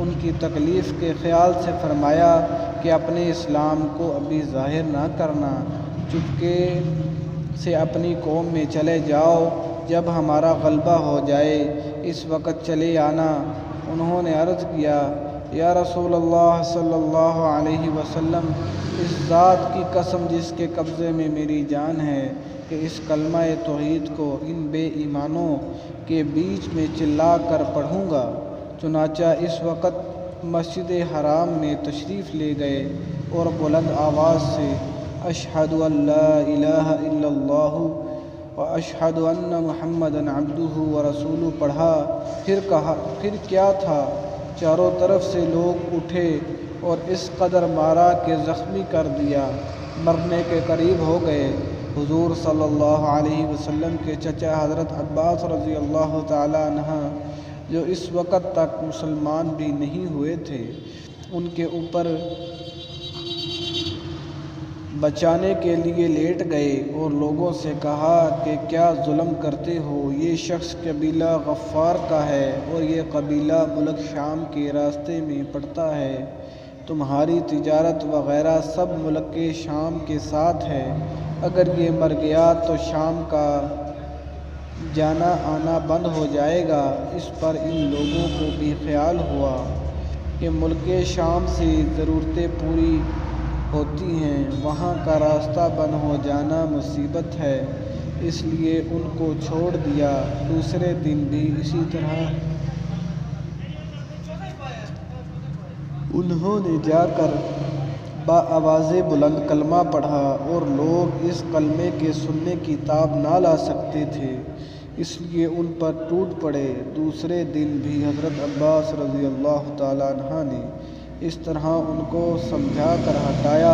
ان کی تکلیف کے خیال سے فرمایا کہ اپنے اسلام کو ابھی ظاہر نہ کرنا، چپکے سے اپنی قوم میں چلے جاؤ، جب ہمارا غلبہ ہو جائے اس وقت چلے آنا۔ انہوں نے عرض کیا، یا رسول اللہ صلی اللہ علیہ وسلم، اس ذات کی قسم جس کے قبضے میں میری جان ہے کہ اس کلمہ توحید کو ان بے ایمانوں کے بیچ میں چلا کر پڑھوں گا۔ چنانچہ اس وقت مسجد حرام میں تشریف لے گئے اور بلند آواز سے اشہد ان لا الہ الا اللہ واشہد ان محمدًا عبدہ ورسولہ پڑھا۔ پھر کیا تھا، چاروں طرف سے لوگ اٹھے اور اس قدر مارا کہ زخمی کر دیا، مرنے کے قریب ہو گئے۔ حضور صلی اللہ علیہ وسلم کے چچا حضرت عباس رضی اللہ تعالی عنہ جو اس وقت تک مسلمان بھی نہیں ہوئے تھے، ان کے اوپر بچانے کے لیے لیٹ گئے اور لوگوں سے کہا کہ کیا ظلم کرتے ہو، یہ شخص قبیلہ غفار کا ہے اور یہ قبیلہ ملک شام کے راستے میں پڑتا ہے، تمہاری تجارت وغیرہ سب ملک شام کے ساتھ ہے، اگر یہ مر گیا تو شام کا جانا آنا بند ہو جائے گا۔ اس پر ان لوگوں کو بھی خیال ہوا کہ ملک شام سے ضرورتیں پوری ہوتی ہیں، وہاں کا راستہ بند ہو جانا مصیبت ہے، اس لیے ان کو چھوڑ دیا۔ دوسرے دن بھی اسی طرح انہوں نے جا کر بآواز بلند کلمہ پڑھا اور لوگ اس کلمے کے سننے کی تاب نہ لا سکتے تھے، اس لیے ان پر ٹوٹ پڑے۔ دوسرے دن بھی حضرت عباس رضی اللہ تعالی عنہ نے اس طرح ان کو سمجھا کر ہٹایا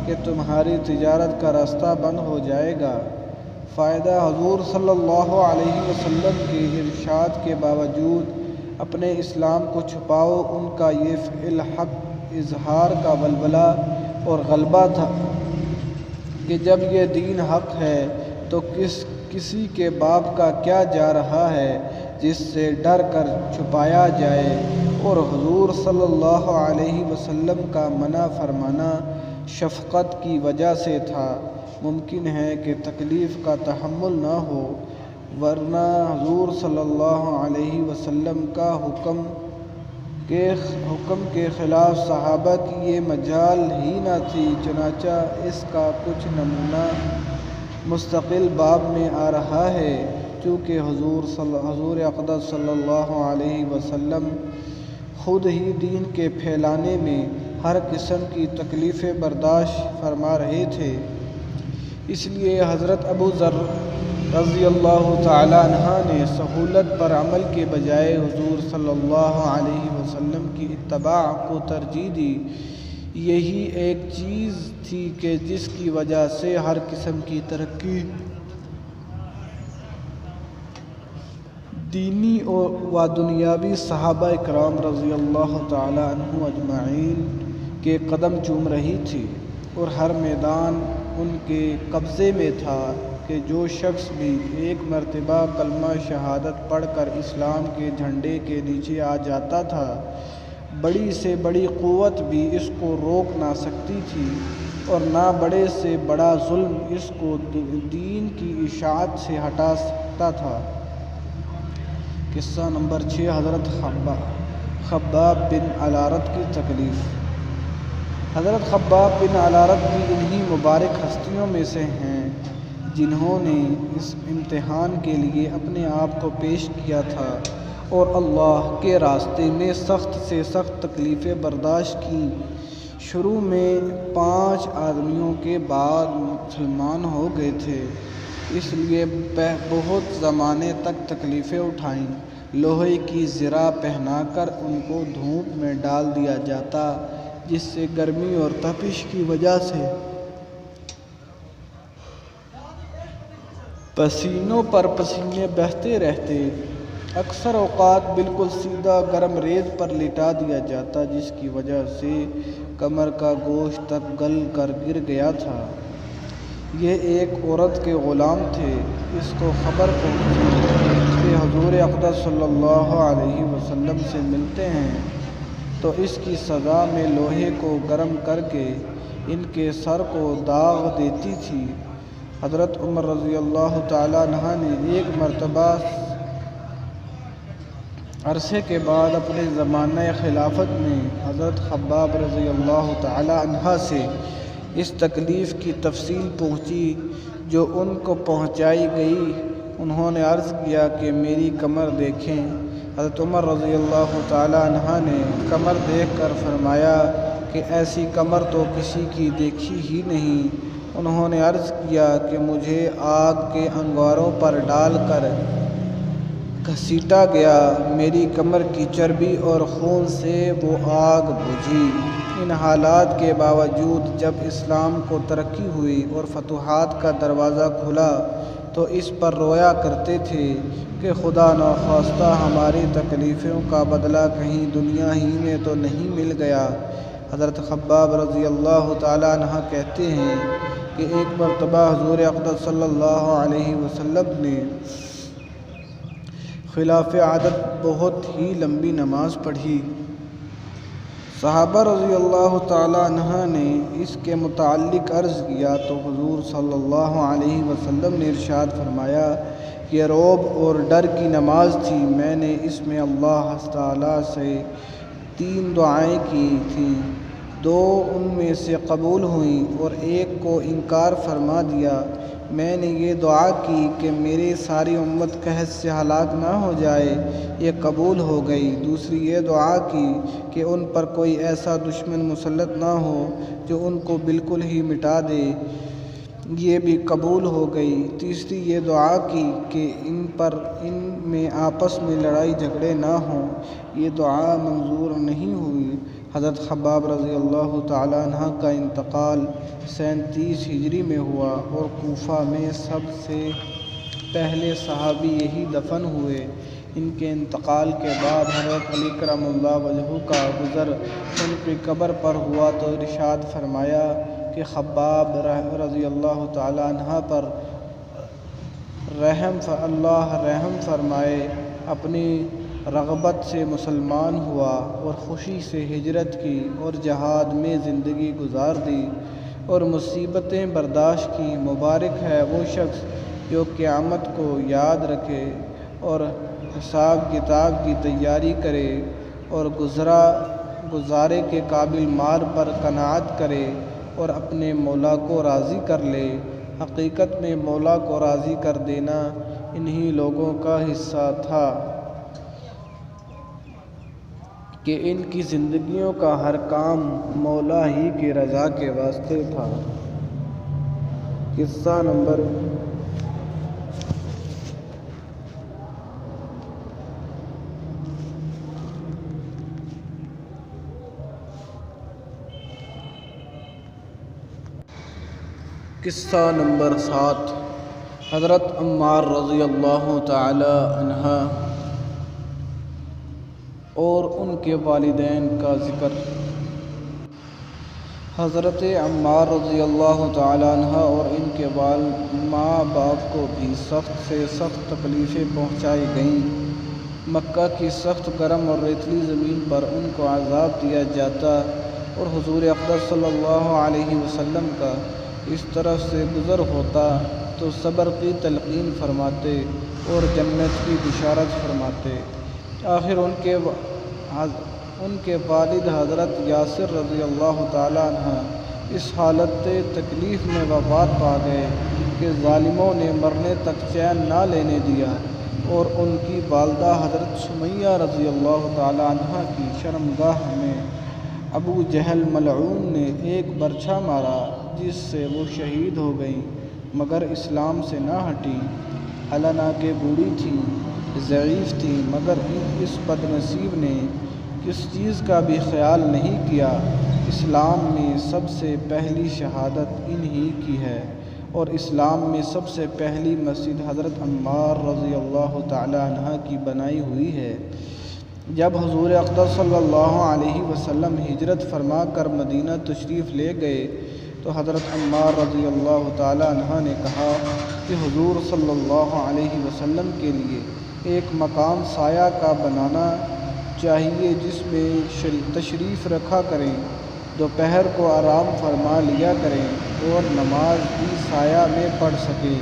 کہ تمہاری تجارت کا راستہ بند ہو جائے گا۔ فائدہ، حضور صلی اللہ علیہ وسلم کے ارشاد کے باوجود اپنے اسلام کو چھپاؤ، ان کا یہ فعل حق اظہار کا ولولہ اور غلبہ تھا کہ جب یہ دین حق ہے تو کسی کے باپ کا کیا جا رہا ہے جس سے ڈر کر چھپایا جائے، اور حضور صلی اللہ علیہ وسلم کا منع فرمانا شفقت کی وجہ سے تھا۔ ممکن ہے کہ تکلیف کا تحمل نہ ہو، ورنہ حضور صلی اللہ علیہ وسلم کا حکم کے خلاف صحابہ کی یہ مجال ہی نہ تھی۔ چنانچہ اس کا کچھ نمونہ مستقل باب میں آ رہا ہے۔ چونکہ حضور اقدس صلی اللہ علیہ وسلم خود ہی دین کے پھیلانے میں ہر قسم کی تکلیفیں برداشت فرما رہے تھے، اس لیے حضرت ابو ذر رضی اللہ تعالیٰ عنہ نے سہولت پر عمل کے بجائے حضور صلی اللہ علیہ وسلم کی اتباع کو ترجیح دی۔ یہی ایک چیز تھی کہ جس کی وجہ سے ہر قسم کی ترقی دینی و دنیاوی صحابہ اکرام رضی اللہ تعالیٰ عنہ اجمعین کے قدم چوم رہی تھی، اور ہر میدان ان کے قبضے میں تھا کہ جو شخص بھی ایک مرتبہ کلمہ شہادت پڑھ کر اسلام کے جھنڈے کے نیچے آ جاتا تھا، بڑی سے بڑی قوت بھی اس کو روک نہ سکتی تھی، اور نہ بڑے سے بڑا ظلم اس کو دین کی اشاعت سے ہٹا سکتا تھا۔ قصہ نمبر 6 حضرت خباب بن الارت کی تکلیف۔ حضرت خباب بن الارت بھی انہی مبارک ہستیوں میں سے ہیں جنہوں نے اس امتحان کے لیے اپنے آپ کو پیش کیا تھا اور اللہ کے راستے میں سخت سے سخت تکلیفیں برداشت کیں۔ شروع میں 5 آدمیوں کے بعد مسلمان ہو گئے تھے، اس لیے بہت زمانے تک تکلیفیں اٹھائیں۔ لوہے کی زرہ پہنا کر ان کو دھوپ میں ڈال دیا جاتا، جس سے گرمی اور تپش کی وجہ سے پسینوں پر پسینے بہتے رہتے۔ اکثر اوقات بالکل سیدھا گرم ریت پر لٹا دیا جاتا، جس کی وجہ سے کمر کا گوشت تک گل کر گر گیا تھا۔ یہ ایک عورت کے غلام تھے۔ اس کو خبر پہنچی کہ حضور اقدس صلی اللہ علیہ وسلم سے ملتے ہیں، تو اس کی سزا میں لوہے کو گرم کر کے ان کے سر کو داغ دیتی تھی۔ حضرت عمر رضی اللہ تعالیٰ عنہ نے ایک مرتبہ عرصے کے بعد اپنے زمانہ خلافت میں حضرت خباب رضی اللہ تعالیٰ عنہ سے اس تکلیف کی تفصیل پوچھی جو ان کو پہنچائی گئی۔ انہوں نے عرض کیا کہ میری کمر دیکھیں۔ حضرت عمر رضی اللہ تعالیٰ عنہ نے کمر دیکھ کر فرمایا کہ ایسی کمر تو کسی کی دیکھی ہی نہیں۔ انہوں نے عرض کیا کہ مجھے آگ کے انگاروں پر ڈال کر گھسیٹا گیا، میری کمر کی چربی اور خون سے وہ آگ بجھی۔ ان حالات کے باوجود جب اسلام کو ترقی ہوئی اور فتوحات کا دروازہ کھلا تو اس پر رویا کرتے تھے کہ خدا نخواستہ ہماری تکلیفوں کا بدلہ کہیں دنیا ہی میں تو نہیں مل گیا۔ حضرت خباب رضی اللہ تعالیٰ عنہ کہتے ہیں کہ ایک مرتبہ حضور اقدس صلی اللہ علیہ وسلم نے خلاف عادت بہت ہی لمبی نماز پڑھی۔ صحابہ رضی اللہ تعالیٰ عنہ نے اس کے متعلق عرض کیا تو حضور صلی اللہ علیہ وسلم نے ارشاد فرمایا کہ یہ رعب اور ڈر کی نماز تھی، میں نے اس میں اللہ تعالیٰ سے 3 دعائیں کی تھیں، 2 ان میں سے قبول ہوئیں اور ایک کو انکار فرما دیا۔ میں نے یہ دعا کی کہ میری ساری امت قحط سے ہلاک نہ ہو جائے، یہ قبول ہو گئی۔ دوسری یہ دعا کی کہ ان پر کوئی ایسا دشمن مسلط نہ ہو جو ان کو بالکل ہی مٹا دے، یہ بھی قبول ہو گئی۔ تیسری یہ دعا کی کہ ان میں آپس میں لڑائی جھگڑے نہ ہوں، یہ دعا منظور نہیں ہوئی۔ حضرت خباب رضی اللہ تعالیٰ عنہ کا انتقال 37 ہجری میں ہوا اور کوفہ میں سب سے پہلے صحابی یہی دفن ہوئے۔ ان کے انتقال کے بعد حضرت علی کرم اللہ وجہہ کا گزر ان کی قبر پر ہوا تو ارشاد فرمایا کہ خباب رضی اللہ تعالیٰ عنہ پر اللہ رحم فرمائے، اپنی رغبت سے مسلمان ہوا اور خوشی سے ہجرت کی اور جہاد میں زندگی گزار دی اور مصیبتیں برداشت کی۔ مبارک ہے وہ شخص جو قیامت کو یاد رکھے اور حساب کتاب کی تیاری کرے اور گزارے کے قابل مال پر قناعت کرے اور اپنے مولا کو راضی کر لے۔ حقیقت میں مولا کو راضی کر دینا انہی لوگوں کا حصہ تھا کہ ان کی زندگیوں کا ہر کام مولا ہی کی رضا کے واسطے تھا۔ قصہ نمبر 7 حضرت عمار رضی اللہ تعالی عنہ اور ان کے والدین کا ذکر۔ حضرت عمار رضی اللہ تعالی عنہ اور ان کے ماں باپ کو بھی سخت سے سخت تکلیفیں پہنچائی گئیں۔ مکہ کی سخت گرم اور ریتلی زمین پر ان کو عذاب دیا جاتا اور حضور اقدس صلی اللہ علیہ وسلم کا اس طرف سے گزر ہوتا تو صبر کی تلقین فرماتے اور جنت کی بشارت فرماتے۔ آخر ان کے والد حضرت یاسر رضی اللہ تعالی عنہ اس حالت تکلیف میں وفات پا گئے کہ ظالموں نے مرنے تک چین نہ لینے دیا، اور ان کی والدہ حضرت سمیہ رضی اللہ تعالی عنہ کی شرمگاہ میں ابو جہل ملعون نے ایک برچھا مارا جس سے وہ شہید ہو گئیں، مگر اسلام سے نہ ہٹی۔ حالانکہ بوڑھی تھیں، ضعیف تھیں، مگر اس بد نصیب نے کس چیز کا بھی خیال نہیں کیا۔ اسلام میں سب سے پہلی شہادت انہی کی ہے، اور اسلام میں سب سے پہلی مسجد حضرت عمار رضی اللہ تعالی عنہ کی بنائی ہوئی ہے۔ جب حضور اقدس صلی اللہ علیہ وسلم ہجرت فرما کر مدینہ تشریف لے گئے تو حضرت عمار رضی اللہ تعالی عنہ نے کہا کہ حضور صلی اللہ علیہ وسلم کے لیے ایک مقام سایہ کا بنانا چاہیے جس میں تشریف رکھا کریں، دوپہر کو آرام فرما لیا کریں اور نماز بھی سایہ میں پڑھ سکیں۔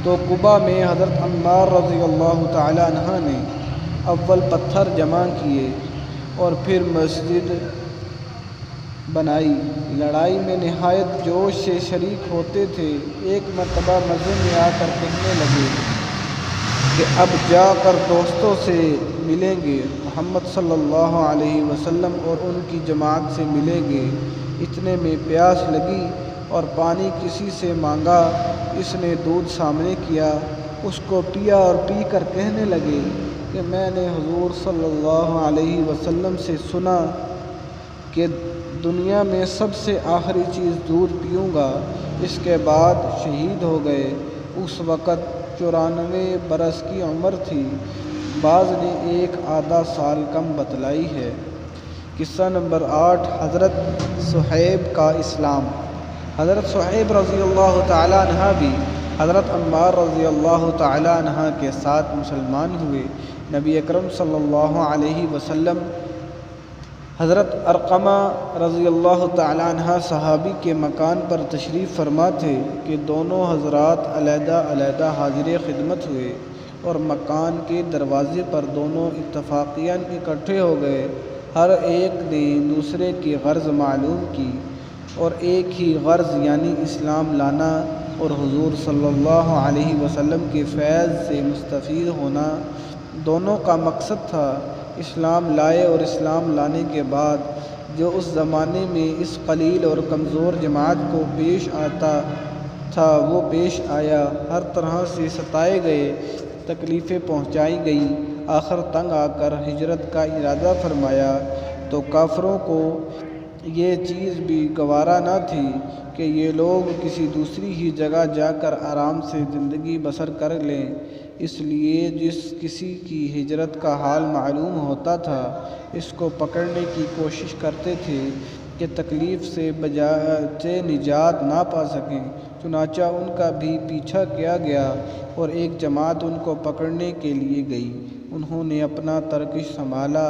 تو قباء میں حضرت عمار رضی اللہ تعالی عنہ نے اول پتھر جمع کیے اور پھر مسجد بنائی۔ لڑائی میں نہایت جوش سے شریک ہوتے تھے۔ ایک مرتبہ مزے میں آ کر کہنے لگے کہ اب جا کر دوستوں سے ملیں گے، محمد صلی اللہ علیہ وسلم اور ان کی جماعت سے ملیں گے۔ اتنے میں پیاس لگی اور پانی کسی سے مانگا، اس نے دودھ سامنے کیا، اس کو پیا اور پی کر کہنے لگے کہ میں نے حضور صلی اللہ علیہ وسلم سے سنا کہ دنیا میں سب سے آخری چیز دودھ پیوں گا، اس کے بعد شہید ہو گئے۔ اس وقت 94 برس کی عمر تھی، بعض نے 1 سال کم بتلائی ہے۔ قصہ نمبر 8 حضرت صہیب کا اسلام۔ حضرت صہیب رضی اللہ تعالی عنہ بھی حضرت عمار رضی اللہ تعالی عنہ کے ساتھ مسلمان ہوئے۔ نبی اکرم صلی اللہ علیہ وسلم حضرت ارقمہ رضی اللہ تعالی عنہ صحابی کے مکان پر تشریف فرما تھے کہ دونوں حضرات علیحدہ علیحدہ حاضر خدمت ہوئے اور مکان کے دروازے پر دونوں اتفاقیاً اکٹھے ہو گئے۔ ہر ایک نے دوسرے کی غرض معلوم کی اور ایک ہی غرض یعنی اسلام لانا اور حضور صلی اللہ علیہ وسلم کے فیض سے مستفید ہونا دونوں کا مقصد تھا۔ اسلام لائے اور اسلام لانے کے بعد جو اس زمانے میں اس قلیل اور کمزور جماعت کو پیش آتا تھا وہ پیش آیا۔ ہر طرح سے ستائے گئے، تکلیفیں پہنچائی گئیں۔ آخر تنگ آ کر ہجرت کا ارادہ فرمایا تو کافروں کو یہ چیز بھی گوارا نہ تھی کہ یہ لوگ کسی دوسری ہی جگہ جا کر آرام سے زندگی بسر کر لیں، اس لیے جس کسی کی ہجرت کا حال معلوم ہوتا تھا اس کو پکڑنے کی کوشش کرتے تھے کہ تکلیف سے نجات نہ پا سکیں۔ چنانچہ ان کا بھی پیچھا کیا گیا اور ایک جماعت ان کو پکڑنے کے لیے گئی۔ انہوں نے اپنا ترکش سنبھالا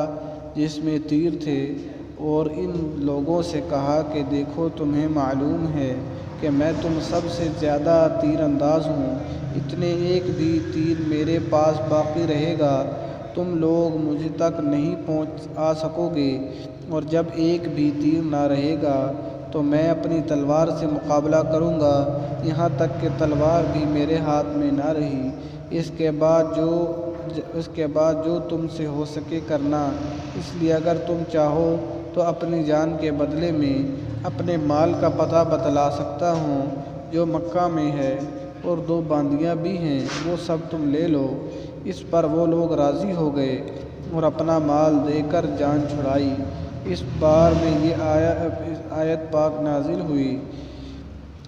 جس میں تیر تھے اور ان لوگوں سے کہا کہ دیکھو تمہیں معلوم ہے کہ میں تم سب سے زیادہ تیر انداز ہوں، اتنے ایک بھی تیر میرے پاس باقی رہے گا تم لوگ مجھ تک نہیں پہنچ سکو گے، اور جب ایک بھی تیر نہ رہے گا تو میں اپنی تلوار سے مقابلہ کروں گا، یہاں تک کہ تلوار بھی میرے ہاتھ میں نہ رہی۔ اس کے بعد جو تم سے ہو سکے کرنا، اس لیے اگر تم چاہو تو اپنی جان کے بدلے میں اپنے مال کا پتہ بتلا سکتا ہوں جو مکہ میں ہے، اور 2 باندیاں بھی ہیں، وہ سب تم لے لو۔ اس پر وہ لوگ راضی ہو گئے اور اپنا مال دے کر جان چھڑائی۔ اس بار میں یہ آیت پاک نازل ہوئی۔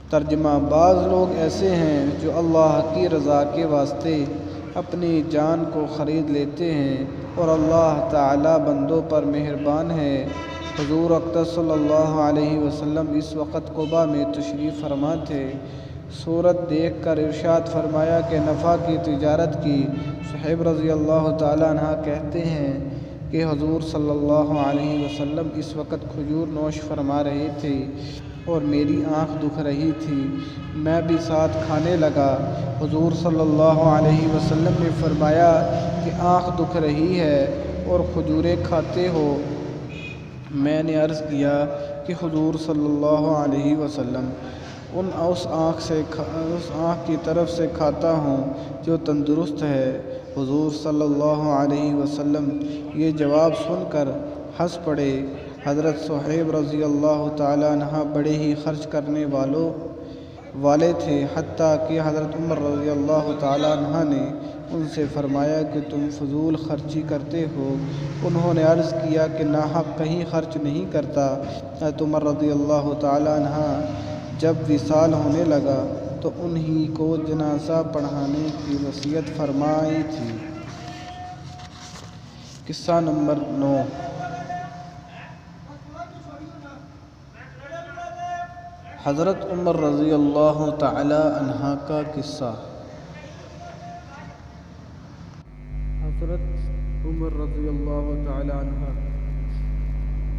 ترجمہ: بعض لوگ ایسے ہیں جو اللہ کی رضا کے واسطے اپنی جان کو خرید لیتے ہیں، اور اللہ تعالیٰ بندوں پر مہربان ہے۔ حضور اقدس صلی اللہ علیہ وسلم اس وقت قباء میں تشریف فرما تھے۔ صورت دیکھ کر ارشاد فرمایا کہ نفع کی تجارت کی۔ صہیب رضی اللہ تعالیٰ عنہ کہتے ہیں کہ حضور صلی اللہ علیہ وسلم اس وقت کھجور نوش فرما رہے تھے اور میری آنکھ دکھ رہی تھی، میں بھی ساتھ کھانے لگا۔ حضور صلی اللہ علیہ وسلم نے فرمایا کہ آنکھ دکھ رہی ہے اور کھجوریں کھاتے ہو؟ میں نے عرض کیا کہ حضور صلی اللہ علیہ وسلم، اس آنکھ کی طرف سے کھاتا ہوں جو تندرست ہے۔ حضور صلی اللہ علیہ وسلم یہ جواب سن کر ہنس پڑے۔ حضرت صہیب رضی اللہ تعالیٰ عنہ بڑے ہی خرچ کرنے والے تھے، حتیٰ کہ حضرت عمر رضی اللہ تعالیٰ عنہ نے ان سے فرمایا کہ تم فضول خرچی کرتے ہو۔ انہوں نے عرض کیا کہ ناحق کہیں خرچ نہیں کرتا۔ حضرت عمر رضی اللہ تعالیٰ عنہ جب وصال ہونے لگا تو انہی کو جنازہ پڑھانے کی وصیت فرمائی تھی۔ قصہ نمبر 9۔ حضرت عمر رضی اللہ تعالی عنہ کا قصہ۔ حضرت عمر رضی اللہ تعالی عنہ،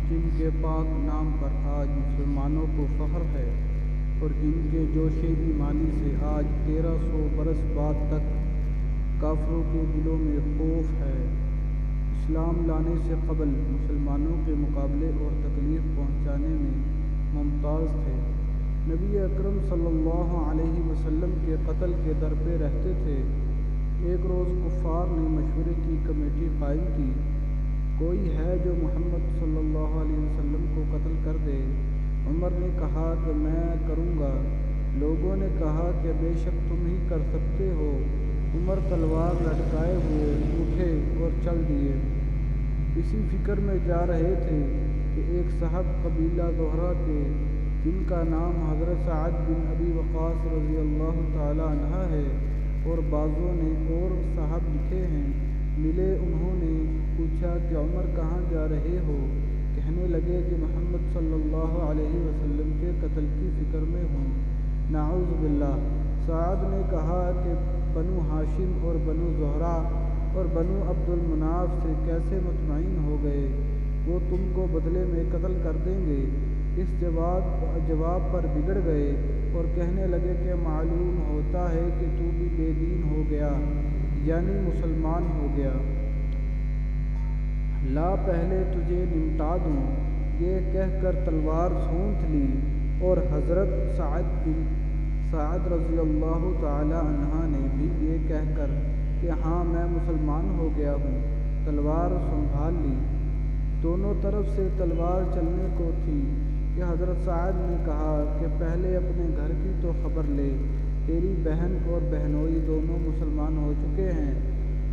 جن کے پاک نام پر آج مسلمانوں کو فخر ہے اور جن کے جوش ایمانی سے آج 1300 برس بعد تک کافروں کے دلوں میں خوف ہے، اسلام لانے سے قبل مسلمانوں کے مقابلے اور تکلیف پہنچانے میں ممتاز تھے۔ نبی اکرم صلی اللہ علیہ وسلم کے قتل کے در پہ رہتے تھے۔ ایک روز کفار نے مشورے کی کمیٹی قائم کی، کوئی ہے جو محمد صلی اللہ علیہ وسلم کو قتل کر دے؟ عمر نے کہا کہ میں کروں گا۔ لوگوں نے کہا کہ بے شک تم ہی کر سکتے ہو۔ عمر تلوار لٹکائے ہوئے اٹھے اور چل دیے۔ اسی فکر میں جا رہے تھے کہ ایک صاحب قبیلہ زہرہ کے، جن کا نام حضرت سعد بن ابی وقاص رضی اللہ تعالی عنہ ہے اور بعضوں نے اور صاحب لکھے ہیں، ملے۔ انہوں نے پوچھا کہ عمر کہاں جا رہے ہو؟ کہنے لگے کہ محمد صلی اللہ علیہ وسلم کے قتل کی فکر میں ہوں۔ نعوذ باللہ۔ سعد نے کہا کہ بنو ہاشم اور بنو زہرہ اور بنو عبد المناف سے کیسے مطمئن ہو گئے؟ وہ تم کو بدلے میں قتل کر دیں گے۔ اس جواب پر بگڑ گئے اور کہنے لگے کہ معلوم ہوتا ہے کہ تو بھی بے دین ہو گیا، یعنی مسلمان ہو گیا۔ لا پہلے تجھے نمٹا دوں۔ یہ کہہ کر تلوار سونت لی اور حضرت سعد رضی اللہ تعالی عنہ نے بھی یہ کہہ کر کہ ہاں میں مسلمان ہو گیا ہوں، تلوار سنبھال لی۔ دونوں طرف سے تلوار چلنے کو تھی کہ حضرت سعد نے کہا کہ پہلے اپنے گھر کی تو خبر لے، تیری بہن اور بہنوئی دونوں مسلمان ہو چکے ہیں۔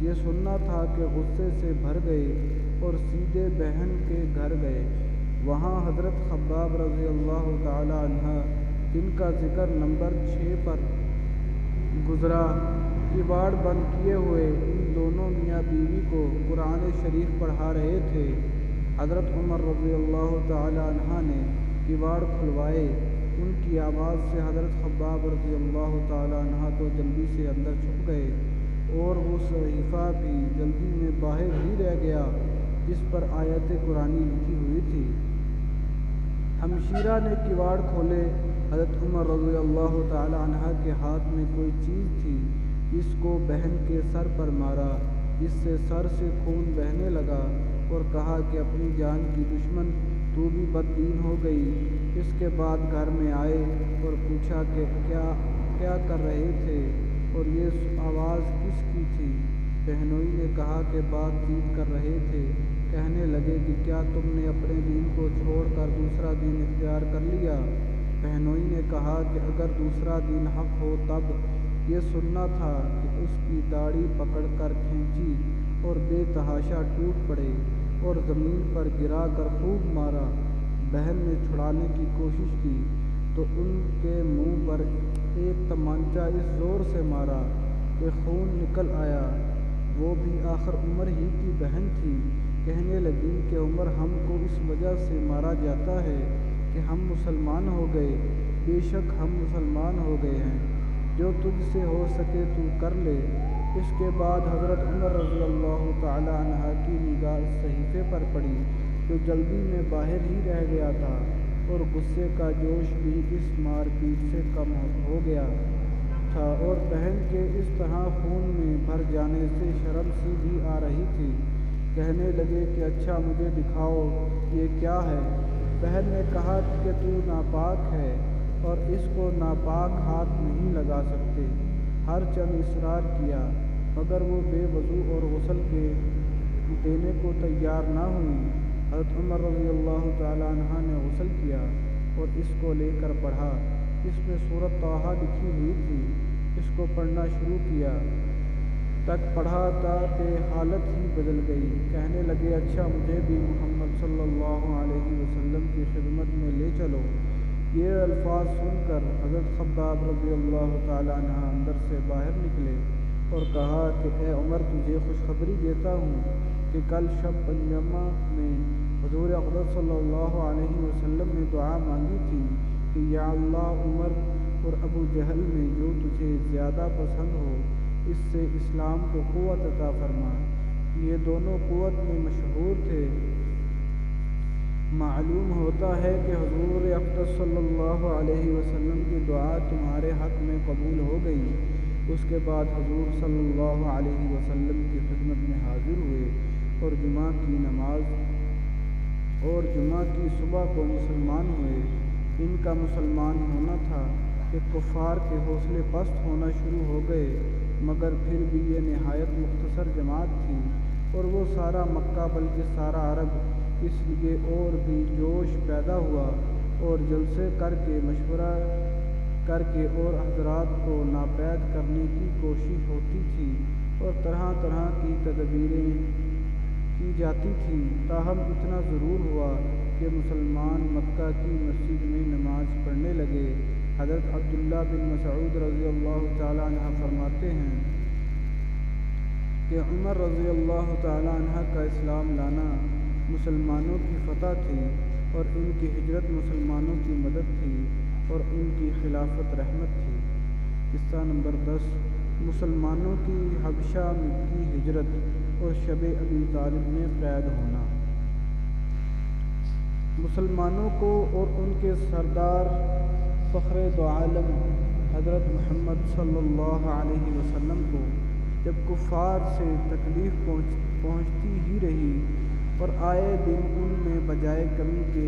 یہ سننا تھا کہ غصے سے بھر گئے اور سیدھے بہن کے گھر گئے۔ وہاں حضرت خباب رضی اللہ تعالی عنہ، جن کا ذکر نمبر 6 پر گزرا، کباڑ بند کیے ہوئے ان دونوں میاں بیوی کو قرآن شریف پڑھا رہے تھے۔ حضرت عمر رضی اللہ تعالی عنہ نے کباڑ کھلوائے۔ ان کی آواز سے حضرت خباب رضی اللہ تعالی عنہ تو جلدی سے اندر چھپ گئے اور وہ صحیفہ بھی جلدی میں باہر ہی رہ گیا جس پر آیت قرآنی لکھی ہوئی تھی۔ ہمشیرہ نے کباڑ کھولے۔ حضرت عمر رضی اللہ تعالی عنہ کے ہاتھ میں کوئی چیز تھی، اس کو بہن کے سر پر مارا، جس سے سر سے خون بہنے لگا، اور کہا کہ اپنی جان کی دشمن، تو بھی بد دین ہو گئی۔ اس کے بعد گھر میں آئے اور پوچھا کہ کیا کر رہے تھے اور یہ آواز کس کی تھی؟ بہنوئی نے کہا کہ بات چیت کر رہے تھے، کہنے لگے کہ کیا تم نے اپنے دین کو چھوڑ کر دوسرا دین اختیار کر لیا؟ بہنوئی نے کہا کہ اگر دوسرا دین حق ہو تب یہ سننا تھا کہ اس کی داڑھی پکڑ کر کھینچی اور بے تحاشا ٹوٹ پڑے اور زمین پر گرا کر خوب مارا۔ بہن نے چھڑانے کی کوشش کی تو ان کے منہ پر ایک تمانچہ اس زور سے مارا کہ خون نکل آیا۔ وہ بھی آخر عمر ہی کی بہن تھی۔ کہنے لگی کہ عمر ہم کو اس وجہ سے مارا جاتا ہے کہ ہم مسلمان ہو گئے، بے شک ہم مسلمان ہو گئے ہیں، جو تجھ سے ہو سکے تو کر لے۔ اس کے بعد حضرت عمر رضی اللہ تعالی عنہ کی نگاہ اس صحیفے پر پڑی جو جلدی میں باہر ہی رہ گیا تھا، اور غصے کا جوش بھی اس مار پیٹ سے کم ہو گیا تھا، اور بہن کے اس طرح خون میں بھر جانے سے شرم سی بھی آ رہی تھی۔ کہنے لگے کہ اچھا مجھے دکھاؤ یہ کیا ہے؟ بہن نے کہا کہ تو ناپاک ہے اور اس کو ناپاک ہاتھ نہیں لگا سکتے۔ ہر چند اصرار کیا مگر وہ بے وضو اور غسل کے دینے کو تیار نہ ہوئی۔ حضرت عمر رضی اللہ تعالی عنہ نے غسل کیا اور اس کو لے کر پڑھا۔ اس میں سورۃ طٰہٰ لکھی ہوئی تھی۔ اس کو پڑھنا شروع کیا تک پڑھا تا کہ حالت ہی بدل گئی۔ کہنے لگے اچھا مجھے بھی محمد صلی اللہ علیہ وسلم کی خدمت میں لے چلو۔ یہ الفاظ سن کر حضرت خباب رضی اللہ تعالی عنہ اندر سے باہر نکلے اور کہا کہ اے عمر تجھے خوشخبری دیتا ہوں کہ کل شب پنجمہ میں حضور اقدس صلی اللہ علیہ وسلم نے دعا مانگی تھی کہ یا اللہ عمر اور ابو جہل میں جو تجھے زیادہ پسند ہو اس سے اسلام کو قوت عطا فرما۔ یہ دونوں قوت میں مشہور تھے۔ معلوم ہوتا ہے کہ حضور اقدس صلی اللہ علیہ وسلم کی دعا تمہارے حق میں قبول ہو گئی۔ اس کے بعد حضور صلی اللہ علیہ وسلم کی خدمت میں حاضر ہوئے اور جمعہ کی نماز اور جمعہ کی صبح کو مسلمان ہوئے۔ ان کا مسلمان ہونا تھا کہ کفار کے حوصلے پست ہونا شروع ہو گئے، مگر پھر بھی یہ نہایت مختصر جماعت تھی اور وہ سارا مکہ بلکہ سارا عرب اس لیے اور بھی جوش پیدا ہوا اور جلسے کر کے مشورہ کر کے اور حضرات کو ناپید کرنے کی کوشش ہوتی تھی اور طرح طرح کی تدبیریں کی جاتی تھیں، تاہم اتنا ضرور ہوا کہ مسلمان مکہ کی مسجد میں نماز پڑھنے لگے۔ حضرت عبداللہ بن مسعود رضی اللہ تعالی عنہ فرماتے ہیں کہ عمر رضی اللہ تعالی عنہ کا اسلام لانا مسلمانوں کی فتح تھی اور ان کی ہجرت مسلمانوں کی مدد تھی اور ان کی خلافت رحمت تھی۔ قصہ نمبر 10 مسلمانوں کی حبشہ کی ہجرت اور شب ابی طالب میں قید ہونا۔ مسلمانوں کو اور ان کے سردار فخر دو عالم حضرت محمد صلی اللہ علیہ وسلم کو جب کفار سے تکلیف پہنچتی ہی رہی اور آئے دن ان میں بجائے کمی کے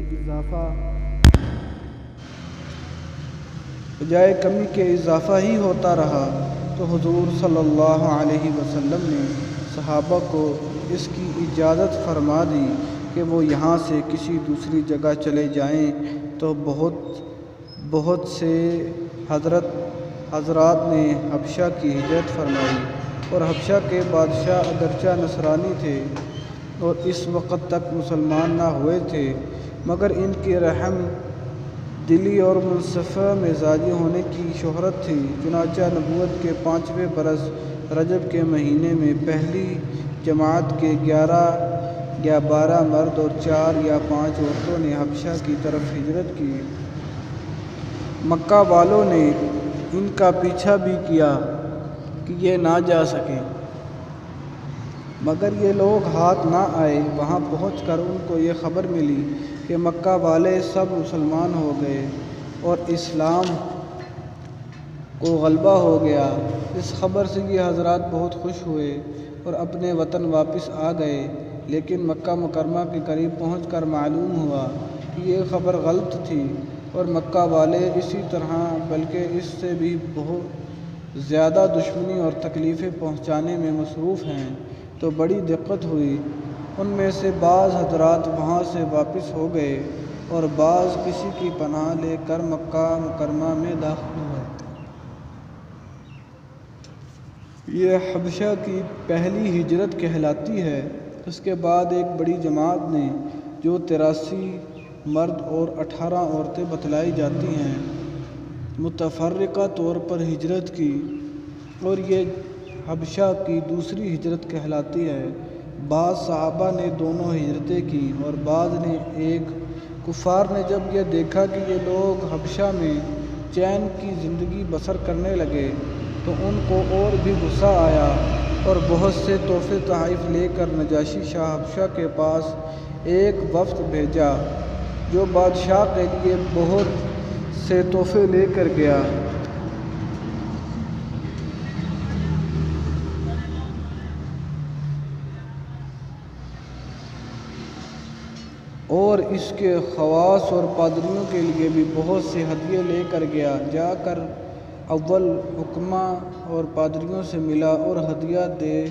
اضافہ ہی ہوتا رہا، تو حضور صلی اللہ علیہ وسلم نے صحابہ کو اس کی اجازت فرما دی کہ وہ یہاں سے کسی دوسری جگہ چلے جائیں، تو بہت سے حضرات نے حبشہ کی ہجرت فرمائی، اور حبشہ کے بادشاہ اگرچہ نصرانی تھے اور اس وقت تک مسلمان نہ ہوئے تھے، مگر ان کی رحم دلی اور منصفہ مزاجی ہونے کی شہرت تھی۔ چنانچہ نبوت کے 5ویں برس رجب کے مہینے میں پہلی جماعت کے 11 یا 12 مرد اور 4 یا 5 عورتوں نے حبشہ کی طرف ہجرت کی۔ مکہ والوں نے ان کا پیچھا بھی کیا کہ یہ نہ جا سکیں، مگر یہ لوگ ہاتھ نہ آئے۔ وہاں پہنچ کر ان کو یہ خبر ملی کہ مکہ والے سب مسلمان ہو گئے اور اسلام کو غلبہ ہو گیا۔ اس خبر سے یہ حضرات بہت خوش ہوئے اور اپنے وطن واپس آ گئے، لیکن مکہ مکرمہ کے قریب پہنچ کر معلوم ہوا کہ یہ خبر غلط تھی اور مکہ والے اسی طرح بلکہ اس سے بھی زیادہ دشمنی اور تکلیفیں پہنچانے میں مصروف ہیں تو بڑی دقت ہوئی۔ ان میں سے بعض حضرات وہاں سے واپس ہو گئے اور بعض کسی کی پناہ لے کر مکہ مکرمہ میں داخل ہوئے۔ یہ حبشہ کی پہلی ہجرت کہلاتی ہے۔ اس کے بعد ایک بڑی جماعت نے جو 83 مرد اور 18 عورتیں بتلائی جاتی ہیں متفرقہ طور پر ہجرت کی، اور یہ حبشہ کی دوسری ہجرت کہلاتی ہے۔ بعض صحابہ نے دونوں ہجرتیں کی اور بعض نے ایک۔ کفار نے جب یہ دیکھا کہ یہ لوگ حبشہ میں چین کی زندگی بسر کرنے لگے تو ان کو اور بھی غصہ آیا اور بہت سے تحفے تحائف لے کر نجاشی شاہ حبشہ کے پاس ایک وفد بھیجا جو بادشاہ کے لیے بہت سے تحفے لے کر گیا۔ اور اس کے خواص اور پادریوں کے لیے بھی بہت سے ہدیے لے کر گیا۔ جا کر اول حکماء اور پادریوں سے ملا اور ہدیہ دے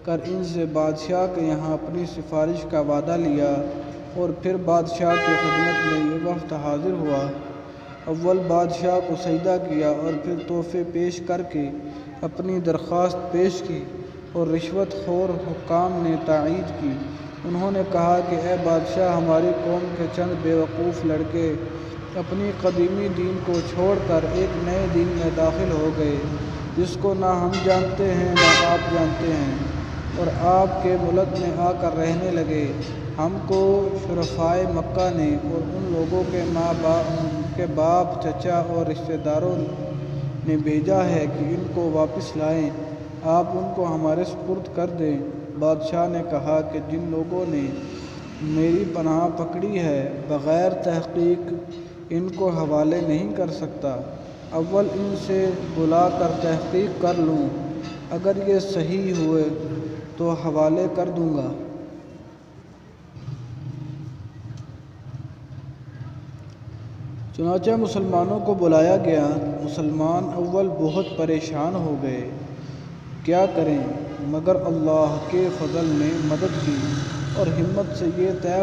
کر ان سے بادشاہ کے یہاں اپنی سفارش کا وعدہ لیا، اور پھر بادشاہ کی خدمت میں یہ وفد حاضر ہوا۔ اول بادشاہ کو سجدہ کیا اور پھر تحفے پیش کر کے اپنی درخواست پیش کی، اور رشوت خور حکام نے تائید کی۔ انہوں نے کہا کہ اے بادشاہ، ہماری قوم کے چند بے وقوف لڑکے اپنی قدیمی دین کو چھوڑ کر ایک نئے دین میں داخل ہو گئے جس کو نہ ہم جانتے ہیں نہ آپ جانتے ہیں، اور آپ کے ملک میں آ کر رہنے لگے۔ ہم کو شرفائے مکہ نے اور ان لوگوں کے باپ چچا اور رشتہ داروں نے بھیجا ہے کہ ان کو واپس لائیں، آپ ان کو ہمارے سپرد کر دیں۔ بادشاہ نے کہا کہ جن لوگوں نے میری پناہ پکڑی ہے بغیر تحقیق ان کو حوالے نہیں کر سکتا۔ اول ان سے بلا کر تحقیق کر لوں، اگر یہ صحیح ہوئے تو حوالے کر دوں گا۔ چنانچہ مسلمانوں کو بلایا گیا۔ مسلمان اول بہت پریشان ہو گئے، کیا کریں، مگر اللہ کے فضل نے مدد کی اور ہمت سے یہ طے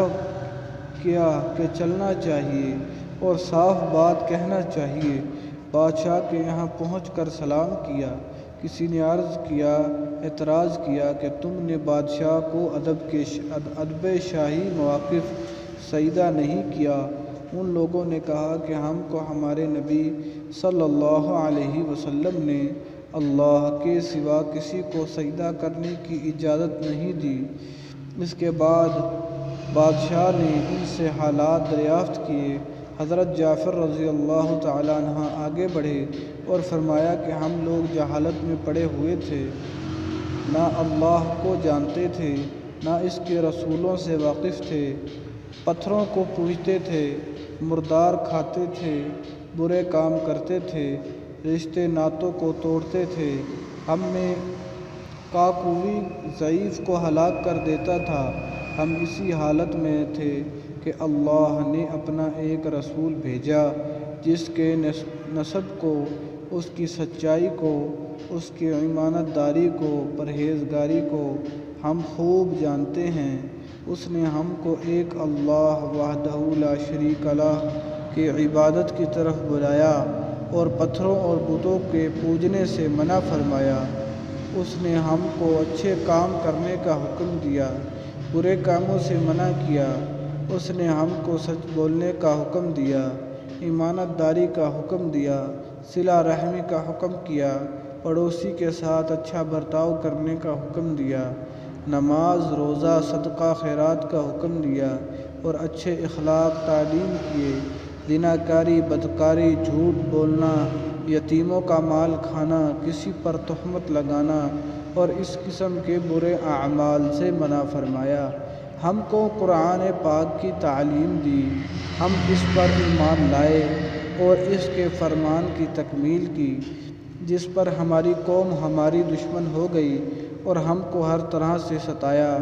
کیا کہ چلنا چاہیے اور صاف بات کہنا چاہیے۔ بادشاہ کے یہاں پہنچ کر سلام کیا۔ کسی نے اعتراض کیا کہ تم نے بادشاہ کو ادب شاہی مواقف سجدہ نہیں کیا۔ ان لوگوں نے کہا کہ ہم کو ہمارے نبی صلی اللہ علیہ وسلم نے اللہ کے سوا کسی کو سجدہ کرنے کی اجازت نہیں دی۔ اس کے بعد بادشاہ نے ان سے حالات دریافت کیے۔ حضرت جعفر رضی اللہ تعالیٰ عنہ آگے بڑھے اور فرمایا کہ ہم لوگ جہالت میں پڑے ہوئے تھے، نہ اللہ کو جانتے تھے نہ اس کے رسولوں سے واقف تھے، پتھروں کو پوجتے تھے، مردار کھاتے تھے، برے کام کرتے تھے، رشتے ناتوں کو توڑتے تھے، ہم میں کا کوئی ضعیف کو ہلاک کر دیتا تھا۔ ہم اسی حالت میں تھے کہ اللہ نے اپنا ایک رسول بھیجا جس کے نسب کو، اس کی سچائی کو، اس کی امانت داری کو، پرہیزگاری کو ہم خوب جانتے ہیں۔ اس نے ہم کو ایک اللہ وحدہ لا شریک لہ کی عبادت کی طرف بلایا اور پتھروں اور بتوں کے پوجنے سے منع فرمایا۔ اس نے ہم کو اچھے کام کرنے کا حکم دیا، برے کاموں سے منع کیا۔ اس نے ہم کو سچ بولنے کا حکم دیا، امانت داری کا حکم دیا، صلہ رحمی کا حکم کیا، پڑوسی کے ساتھ اچھا برتاؤ کرنے کا حکم دیا، نماز روزہ صدقہ خیرات کا حکم دیا اور اچھے اخلاق تعلیم کیے۔ زناکاری، بدکاری، جھوٹ بولنا، یتیموں کا مال کھانا، کسی پر تہمت لگانا اور اس قسم کے برے اعمال سے منع فرمایا۔ ہم کو قرآن پاک کی تعلیم دی، ہم اس پر ایمان لائے اور اس کے فرمان کی تکمیل کی، جس پر ہماری قوم ہماری دشمن ہو گئی اور ہم کو ہر طرح سے ستایا۔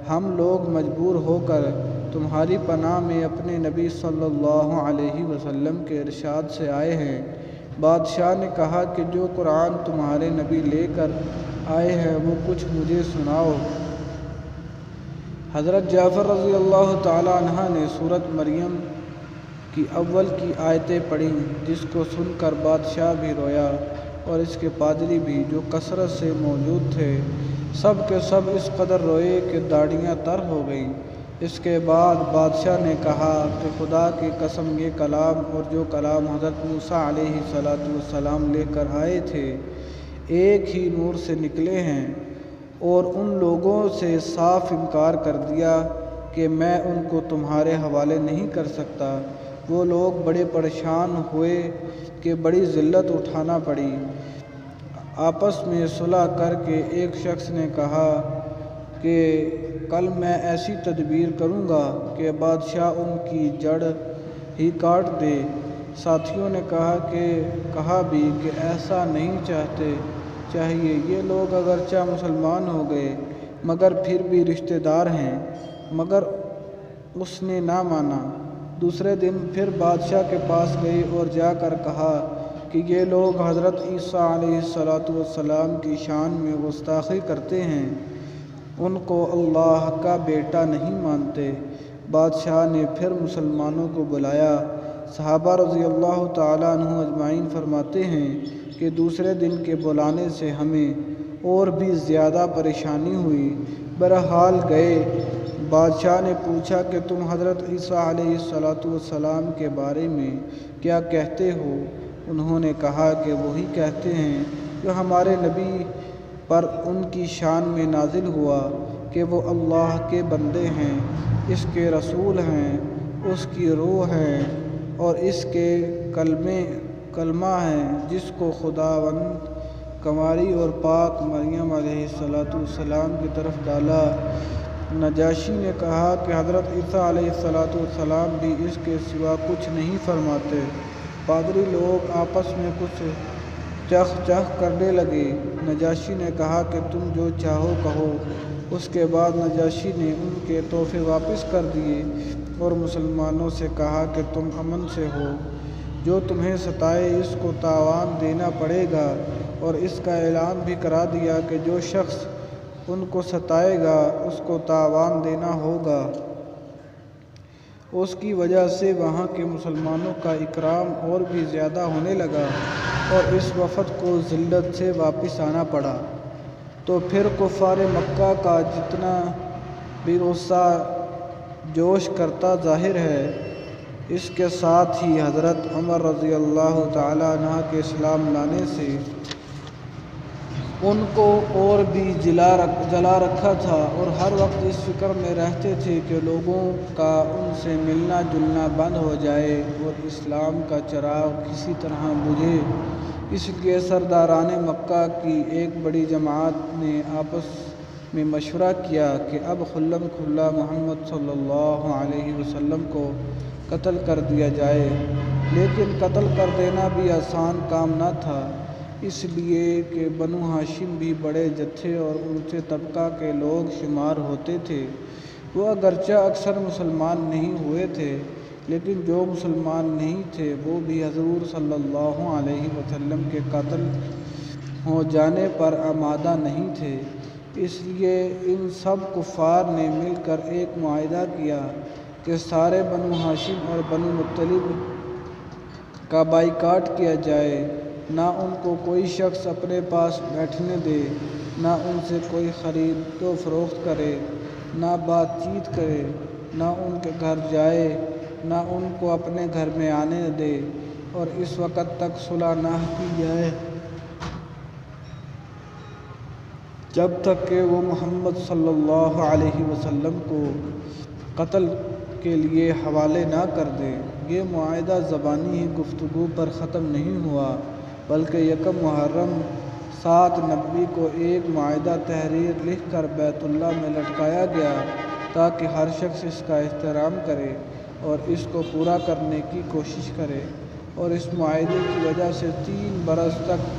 ہم لوگ مجبور ہو کر تمہاری پناہ میں اپنے نبی صلی اللہ علیہ وسلم کے ارشاد سے آئے ہیں۔ بادشاہ نے کہا کہ جو قرآن تمہارے نبی لے کر آئے ہیں وہ کچھ مجھے سناؤ۔ حضرت جعفر رضی اللہ تعالیٰ عنہ نے سورۃ مریم کی اول کی آیتیں پڑھیں، جس کو سن کر بادشاہ بھی رویا اور اس کے پادری بھی جو کثرت سے موجود تھے، سب کے سب اس قدر روئے کہ داڑھیاں تر ہو گئیں۔ اس کے بعد بادشاہ نے کہا کہ خدا کی قسم یہ کلام اور جو کلام حضرت موسیٰ علیہ السلام لے کر آئے تھے ایک ہی نور سے نکلے ہیں، اور ان لوگوں سے صاف انکار کر دیا کہ میں ان کو تمہارے حوالے نہیں کر سکتا۔ وہ لوگ بڑے پریشان ہوئے کہ بڑی ذلت اٹھانا پڑی۔ آپس میں صلح کر کے ایک شخص نے کہا کہ کل میں ایسی تدبیر کروں گا کہ بادشاہ ان کی جڑ ہی کاٹ دے۔ ساتھیوں نے کہا بھی کہ ایسا نہیں چاہیے، یہ لوگ اگرچہ مسلمان ہو گئے مگر پھر بھی رشتہ دار ہیں، مگر اس نے نہ مانا۔ دوسرے دن پھر بادشاہ کے پاس گئی اور جا کر کہا کہ یہ لوگ حضرت عیسیٰ علیہ السلام کی شان میں گستاخی کرتے ہیں، ان کو اللہ کا بیٹا نہیں مانتے۔ بادشاہ نے پھر مسلمانوں کو بلایا۔ صحابہ رضی اللہ تعالیٰ عنہ اجمعین فرماتے ہیں کہ دوسرے دن کے بلانے سے ہمیں اور بھی زیادہ پریشانی ہوئی۔ بہرحال گئے۔ بادشاہ نے پوچھا کہ تم حضرت عیسیٰ علیہ السلام کے بارے میں کیا کہتے ہو؟ انہوں نے کہا کہ وہی کہتے ہیں جو ہمارے نبی پر ان کی شان میں نازل ہوا کہ وہ اللہ کے بندے ہیں، اس کے رسول ہیں، اس کی روح ہیں اور اس کے کلمہ ہیں، جس کو خداوند کنواری اور پاک مریم علیہ السلام کی طرف ڈالا۔ نجاشی نے کہا کہ حضرت عیسیٰ علیہ السلام بھی اس کے سوا کچھ نہیں فرماتے۔ پادری لوگ آپس میں کچھ چخ کرنے لگے۔ نجاشی نے کہا کہ تم جو چاہو کہو۔ اس کے بعد نجاشی نے ان کے تحفے واپس کر دیے اور مسلمانوں سے کہا کہ تم امن سے ہو، جو تمہیں ستائے اس کو تاوان دینا پڑے گا، اور اس کا اعلان بھی کرا دیا کہ جو شخص ان کو ستائے گا اس کو تاوان دینا ہوگا۔ اس کی وجہ سے وہاں کے مسلمانوں کا اکرام اور بھی زیادہ ہونے لگا اور اس وفد کو ذلت سے واپس آنا پڑا۔ تو پھر کفار مکہ کا جتنا بھی غصہ جوش کرتا ظاہر ہے، اس کے ساتھ ہی حضرت عمر رضی اللہ تعالیٰ عنہ کے اسلام لانے سے ان کو اور بھی جلا رکھا تھا، اور ہر وقت اس فکر میں رہتے تھے کہ لوگوں کا ان سے ملنا جلنا بند ہو جائے اور اسلام کا چراغ کسی طرح بجھے۔ اس لیے سرداران مکہ کی ایک بڑی جماعت نے آپس میں مشورہ کیا کہ اب کھلم کھلا محمد صلی اللہ علیہ وسلم کو قتل کر دیا جائے۔ لیکن قتل کر دینا بھی آسان کام نہ تھا، اس لیے کہ بنو ہاشم بھی بڑے جتھے اور اونچے طبقہ کے لوگ شمار ہوتے تھے۔ وہ اگرچہ اکثر مسلمان نہیں ہوئے تھے، لیکن جو مسلمان نہیں تھے وہ بھی حضور صلی اللہ علیہ وسلم کے قتل ہو جانے پر آمادہ نہیں تھے۔ اس لیے ان سب کفار نے مل کر ایک معاہدہ کیا کہ سارے بنو ہاشم اور بنو مطلب کا بائیکاٹ کیا جائے، نہ ان کو کوئی شخص اپنے پاس بیٹھنے دے، نہ ان سے کوئی خرید و فروخت کرے، نہ بات چیت کرے، نہ ان کے گھر جائے، نہ ان کو اپنے گھر میں آنے دے، اور اس وقت تک صلح نہ کی جائے جب تک کہ وہ محمد صلی اللہ علیہ وسلم کو قتل کے لیے حوالے نہ کر دے۔ یہ معاہدہ زبانی ہی گفتگو پر ختم نہیں ہوا، بلکہ یکم محرم 790 کو ایک معاہدہ تحریر لکھ کر بیت اللہ میں لٹکایا گیا تاکہ ہر شخص اس کا احترام کرے اور اس کو پورا کرنے کی کوشش کرے، اور اس معاہدے کی وجہ سے 3 برس تک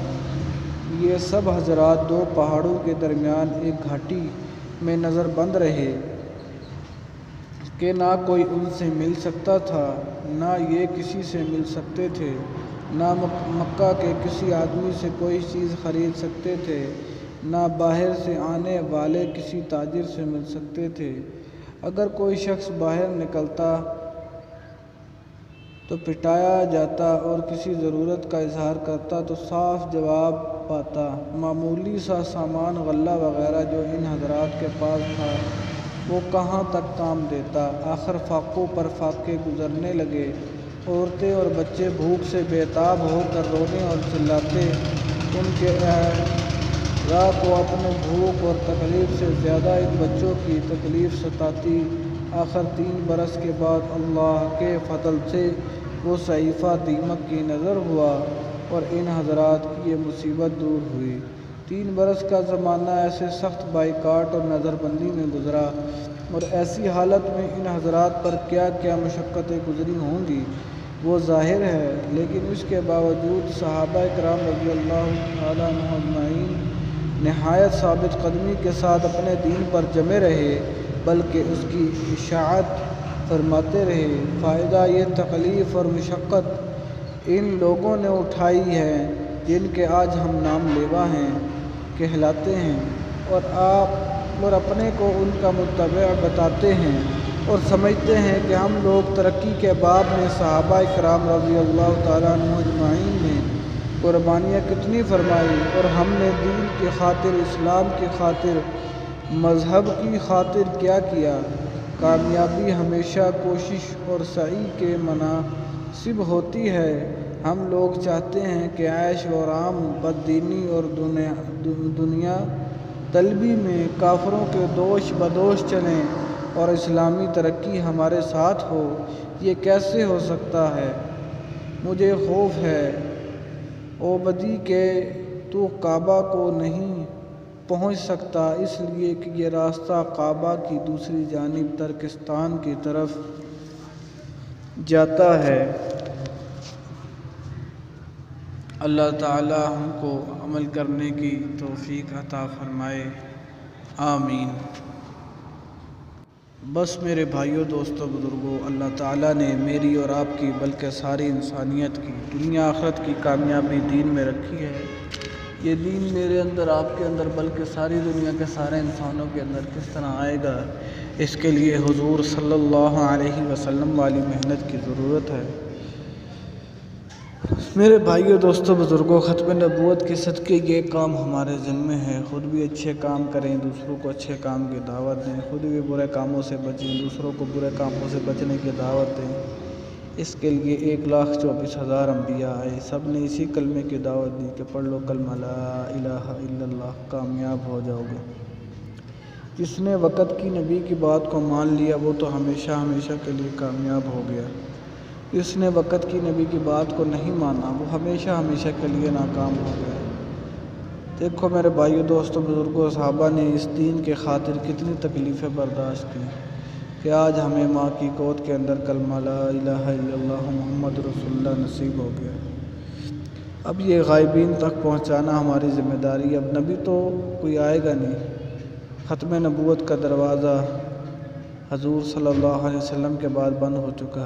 یہ سب حضرات 2 پہاڑوں کے درمیان ایک گھاٹی میں نظر بند رہے کہ نہ کوئی ان سے مل سکتا تھا، نہ یہ کسی سے مل سکتے تھے۔ نہ مکہ کے کسی آدمی سے کوئی چیز خرید سکتے تھے، نہ باہر سے آنے والے کسی تاجر سے مل سکتے تھے۔ اگر کوئی شخص باہر نکلتا تو پٹایا جاتا اور کسی ضرورت کا اظہار کرتا تو صاف جواب پاتا۔ معمولی سا سامان غلہ وغیرہ جو ان حضرات کے پاس تھا وہ کہاں تک کام دیتا۔ آخر فاقوں پر فاقے گزرنے لگے، عورتیں اور بچے بھوک سے بے تاب ہو کر رونے اور چلاتے۔ ان کے اعضاء کو اپنے بھوک اور تکلیف سے زیادہ ان بچوں کی تکلیف ستاتی۔ آخر 3 برس کے بعد اللہ کے فضل سے وہ صحیفہ دیمک کی نظر ہوا اور ان حضرات کی یہ مصیبت دور ہوئی۔ 3 برس کا زمانہ ایسے سخت بائیکاٹ اور نظر بندی میں گزرا، اور ایسی حالت میں ان حضرات پر کیا کیا مشقتیں گزری ہوں گی وہ ظاہر ہے، لیکن اس کے باوجود صحابہ کرام رضی اللہ تعالیٰ عنہم اجمعین نہایت ثابت قدمی کے ساتھ اپنے دین پر جمے رہے، بلکہ اس کی اشاعت فرماتے رہے۔ فائدہ یہ تکلیف اور مشقت ان لوگوں نے اٹھائی ہے جن کے آج ہم نام لیوا ہیں کہلاتے ہیں، اور اپنے کو ان کا متبع بتاتے ہیں، اور سمجھتے ہیں کہ ہم لوگ ترقی کے باب میں صحابہ کرام رضی اللہ تعالیٰ عنہم اجمعین نے قربانیاں کتنی فرمائی، اور ہم نے دین کی خاطر، اسلام کی خاطر، مذہب کی خاطر کیا کیا۔ کامیابی ہمیشہ کوشش اور سعی کے مناسب ہوتی ہے۔ ہم لوگ چاہتے ہیں کہ عیش و آرام، بددینی اور دنیا طلبی میں کافروں کے دوش بدوش چلیں اور اسلامی ترقی ہمارے ساتھ ہو۔ یہ کیسے ہو سکتا ہے؟ مجھے خوف ہے او بدی کہ تو کعبہ کو نہیں پہنچ سکتا، اس لیے کہ یہ راستہ کعبہ کی دوسری جانب ترکستان کی طرف جاتا ہے۔ اللہ تعالی ہم کو عمل کرنے کی توفیق عطا فرمائے، آمین۔ بس میرے بھائیوں، دوستوں، بزرگوں، اللہ تعالیٰ نے میری اور آپ کی بلکہ ساری انسانیت کی دنیا آخرت کی کامیابی دین میں رکھی ہے۔ یہ دین میرے اندر، آپ کے اندر، بلکہ ساری دنیا کے سارے انسانوں کے اندر کس طرح آئے گا، اس کے لیے حضور صلی اللہ علیہ وسلم والی محنت کی ضرورت ہے۔ میرے بھائیوں، دوستوں، بزرگوں، ختم نبوت کے صدقے یہ کام ہمارے ذمے ہے۔ خود بھی اچھے کام کریں، دوسروں کو اچھے کام کی دعوت دیں، خود بھی برے کاموں سے بچیں، دوسروں کو برے کاموں سے بچنے کی دعوت دیں۔ اس کے لیے 1,24,000 انبیاء آئے، سب نے اسی کلمے کی دعوت دی کہ پڑھ لو کلمہ لا الہ الا اللہ، کامیاب ہو جاؤ گے۔ جس نے وقت کی نبی کی بات کو مان لیا وہ تو ہمیشہ ہمیشہ کے لیے کامیاب ہو گیا۔ جس نے وقت کی نبی کی بات کو نہیں مانا وہ ہمیشہ ہمیشہ کے لیے ناکام ہو گیا۔ دیکھو میرے بھائیوں، دوستوں، بزرگوں، صحابہ نے اس دین کے خاطر کتنی تکلیفیں برداشت کی کہ آج ہمیں ماں کی گود کے اندر کلمہ لا الہ الا اللہ محمد رسول اللہ نصیب ہو گیا۔ اب یہ غائبین تک پہنچانا ہماری ذمہ داری۔ اب نبی تو کوئی آئے گا نہیں، ختم نبوت کا دروازہ حضور صلی اللہ علیہ وسلم کے بعد بند ہو چکا ہے۔